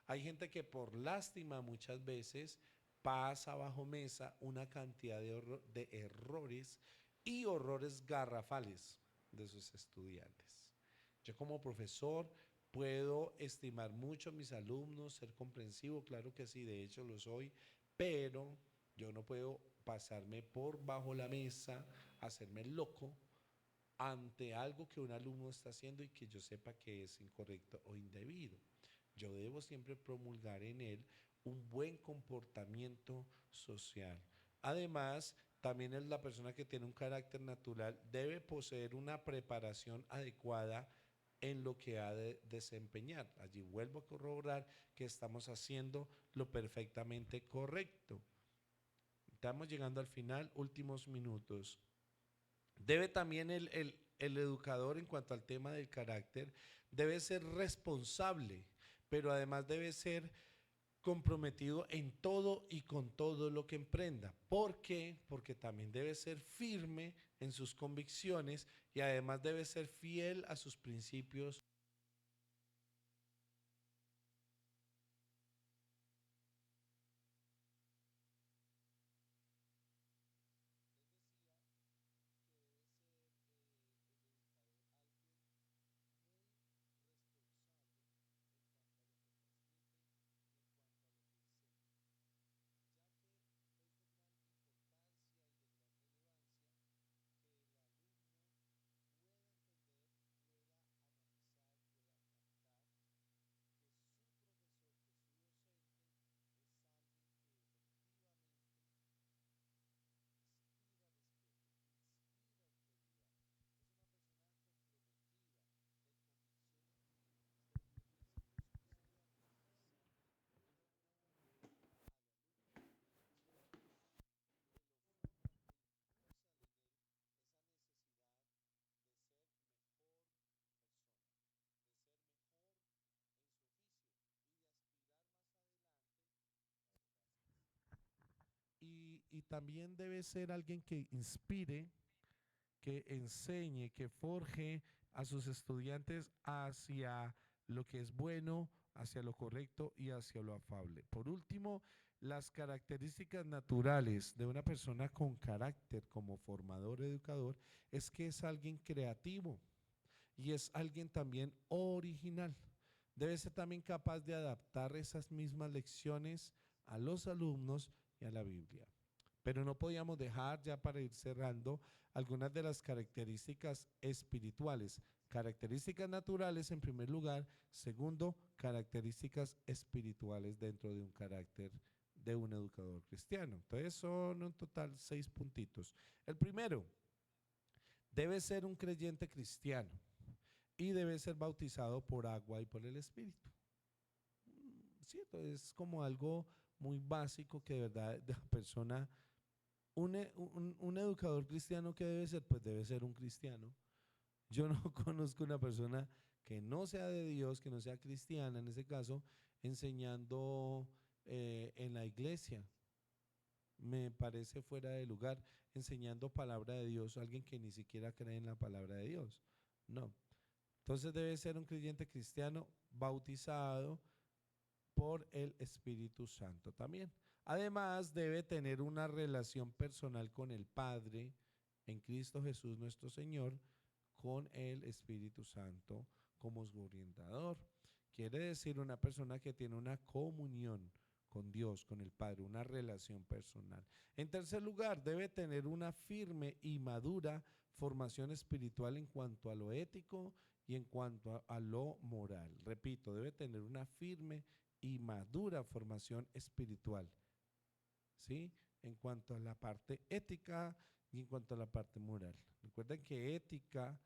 Hay gente que por lástima muchas veces pasa bajo mesa una cantidad de errores y horrores garrafales de sus estudiantes. Yo como profesor puedo estimar mucho a mis alumnos, ser comprensivo, claro que sí, de hecho lo soy, pero yo no puedo pasarme por bajo la mesa, hacerme loco ante algo que un alumno está haciendo y que yo sepa que es incorrecto o indebido. Yo debo siempre promulgar en él un buen comportamiento social. Además, también es la persona que tiene un carácter natural, debe poseer una preparación adecuada en lo que ha de desempeñar. Allí vuelvo a corroborar que estamos haciendo lo perfectamente correcto. Estamos llegando al final, últimos minutos. Debe también el educador, en cuanto al tema del carácter, debe ser responsable, pero además debe ser comprometido en todo y con todo lo que emprenda. ¿Por qué? Porque también debe ser firme en sus convicciones y además debe ser fiel a sus principios. Y también debe ser alguien que inspire, que enseñe, que forje a sus estudiantes hacia lo que es bueno, hacia lo correcto y hacia lo afable. Por último, las características naturales de una persona con carácter como formador educador es que es alguien creativo y es alguien también original. Debe ser también capaz de adaptar esas mismas lecciones a los alumnos y a la Biblia. Pero no podíamos dejar, ya para ir cerrando, algunas de las características espirituales. Características naturales en primer lugar. Segundo, características espirituales dentro de un carácter de un educador cristiano. Entonces son un total 6 puntitos. El primero, debe ser un creyente cristiano y debe ser bautizado por agua y por el Espíritu. ¿Cierto? Es como algo muy básico que de verdad la persona, un educador cristiano que debe ser, pues debe ser un cristiano. Yo no conozco una persona que no sea de Dios, que no sea cristiana en ese caso, enseñando en la iglesia. Me parece fuera de lugar, enseñando palabra de Dios a alguien que ni siquiera cree en la palabra de Dios. No. Entonces debe ser un creyente cristiano bautizado por el Espíritu Santo también. Además, debe tener una relación personal con el Padre en Cristo Jesús nuestro Señor, con el Espíritu Santo como su orientador. Quiere decir una persona que tiene una comunión con Dios, con el Padre, una relación personal. En tercer lugar, debe tener una firme y madura formación espiritual en cuanto a lo ético y en cuanto a lo moral. Repito, debe tener una firme y madura formación espiritual, ¿sí? En cuanto a la parte ética y en cuanto a la parte moral. Recuerden que ética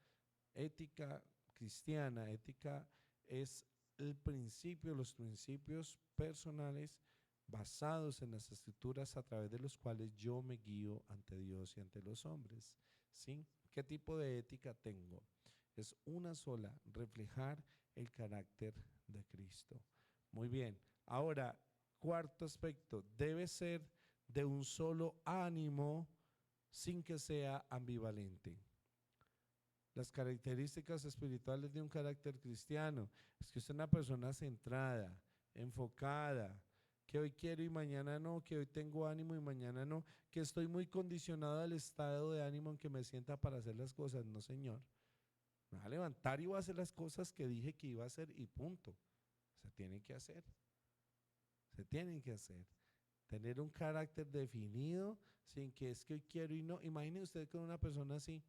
cristiana, ética es el principio, los principios personales basados en las escrituras a través de los cuales yo me guío ante Dios y ante los hombres, ¿sí? ¿Qué tipo de ética tengo? Es una sola, reflejar el carácter de Cristo. Muy bien. Ahora, cuarto aspecto, debe ser de un solo ánimo sin que sea ambivalente. Las características espirituales de un carácter cristiano es que usted es una persona centrada, enfocada, que hoy quiero y mañana no, que hoy tengo ánimo y mañana no, que estoy muy condicionado al estado de ánimo en que me sienta para hacer las cosas. No, Señor. Me voy a levantar y voy a hacer las cosas que dije que iba a hacer y punto. Se tienen que hacer. Se tienen que hacer. Tener un carácter definido sin que es que hoy quiero y no. Imagine usted con una persona así,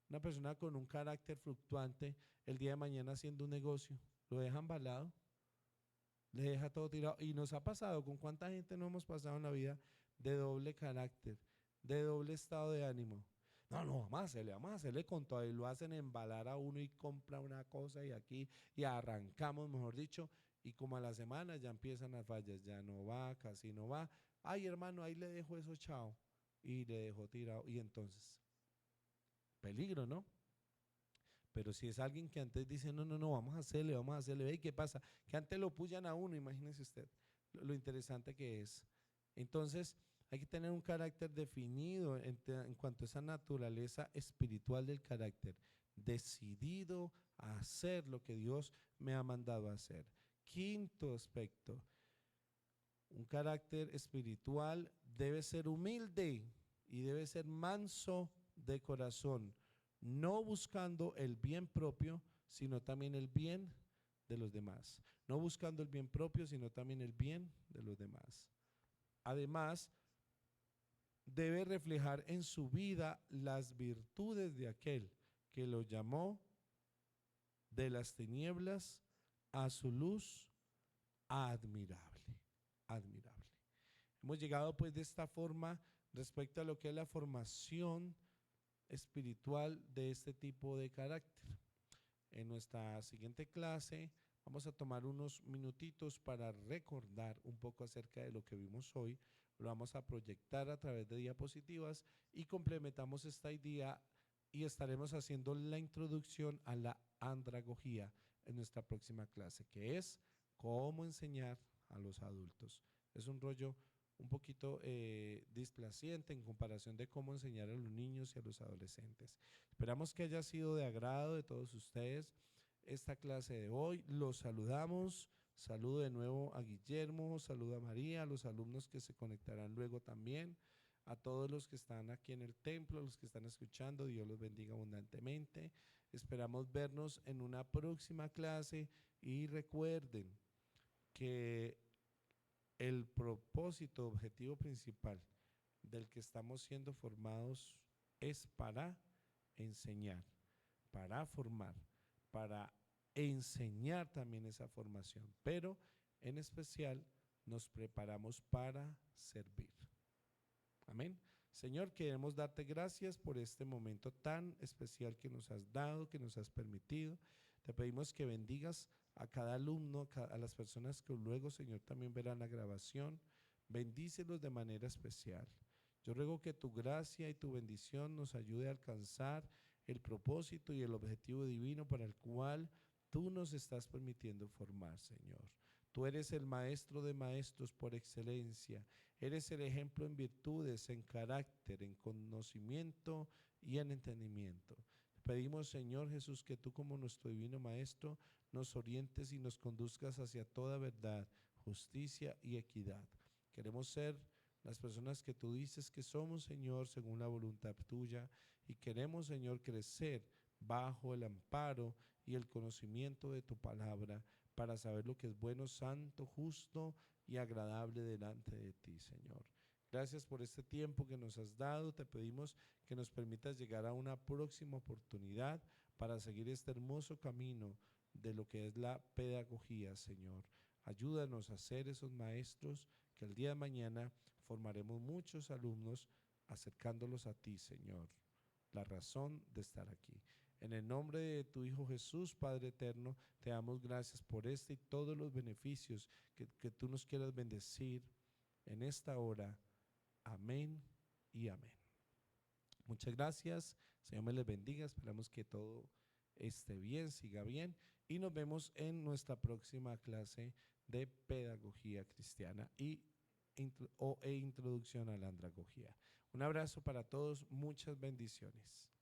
una persona con un carácter fluctuante, el día de mañana haciendo un negocio, lo deja embalado, le deja todo tirado. Y nos ha pasado, ¿con cuánta gente no hemos pasado en la vida de doble carácter, de doble estado de ánimo? No, no, vamos a hacerle con todo. Y lo hacen embalar a uno y compra una cosa y aquí, y arrancamos, mejor dicho, y como a la semana ya empiezan las fallas, ya no va, casi no va. Ay, hermano, ahí le dejo eso, chao. Y le dejó tirado. Y entonces, peligro, ¿no? Pero si es alguien que antes dice, no, no, no, vamos a hacerle, ve, ¿qué pasa? Que antes lo puyan a uno, imagínese usted lo interesante que es. Entonces, hay que tener un carácter definido en cuanto a esa naturaleza espiritual del carácter, decidido a hacer lo que Dios me ha mandado a hacer. Quinto aspecto, un carácter espiritual debe ser humilde y debe ser manso de corazón, no buscando el bien propio, sino también el bien de los demás. No buscando el bien propio, sino también el bien de los demás. Además, debe reflejar en su vida las virtudes de aquel que lo llamó de las tinieblas a su luz admirable. Admirable. Hemos llegado pues de esta forma respecto a lo que es la formación espiritual de este tipo de carácter. En nuestra siguiente clase vamos a tomar unos minutitos para recordar un poco acerca de lo que vimos hoy. Lo vamos a proyectar a través de diapositivas y complementamos esta idea y estaremos haciendo la introducción a la andragogía en nuestra próxima clase, que es cómo enseñar a los adultos. Es un rollo un poquito displaciente en comparación de cómo enseñar a los niños y a los adolescentes. Esperamos que haya sido de agrado de todos ustedes esta clase de hoy. Los saludamos, saludo de nuevo a Guillermo, saludo a María, a los alumnos que se conectarán luego también, a todos los que están aquí en el templo, a los que están escuchando, Dios los bendiga abundantemente. Esperamos vernos en una próxima clase y recuerden que el propósito, objetivo principal del que estamos siendo formados es para enseñar, para formar, para enseñar también esa formación, pero en especial nos preparamos para servir. Amén. Señor, queremos darte gracias por este momento tan especial que nos has dado, que nos has permitido. Te pedimos que bendigas a cada alumno, a las personas que luego, Señor, también verán la grabación. Bendícelos de manera especial. Yo ruego que tu gracia y tu bendición nos ayude a alcanzar el propósito y el objetivo divino para el cual tú nos estás permitiendo formar, Señor. Tú eres el maestro de maestros por excelencia. Eres el ejemplo en virtudes, en carácter, en conocimiento y en entendimiento. Te pedimos, Señor Jesús, que tú como nuestro divino maestro nos orientes y nos conduzcas hacia toda verdad, justicia y equidad. Queremos ser las personas que tú dices que somos, Señor, según la voluntad tuya, y queremos, Señor, crecer bajo el amparo y el conocimiento de tu palabra para saber lo que es bueno, santo, justo y agradable delante de ti, Señor. Gracias por este tiempo que nos has dado. Te pedimos que nos permitas llegar a una próxima oportunidad para seguir este hermoso camino de lo que es la pedagogía, Señor. Ayúdanos a ser esos maestros que el día de mañana formaremos muchos alumnos acercándolos a ti, Señor, la razón de estar aquí. En el nombre de tu Hijo Jesús, Padre eterno, te damos gracias por este y todos los beneficios que tú nos quieras bendecir en esta hora. Amén y amén. Muchas gracias, Señor me les bendiga, esperamos que todo esté bien, siga bien y nos vemos en nuestra próxima clase de pedagogía cristiana e introducción a la andragogía. Un abrazo para todos, muchas bendiciones.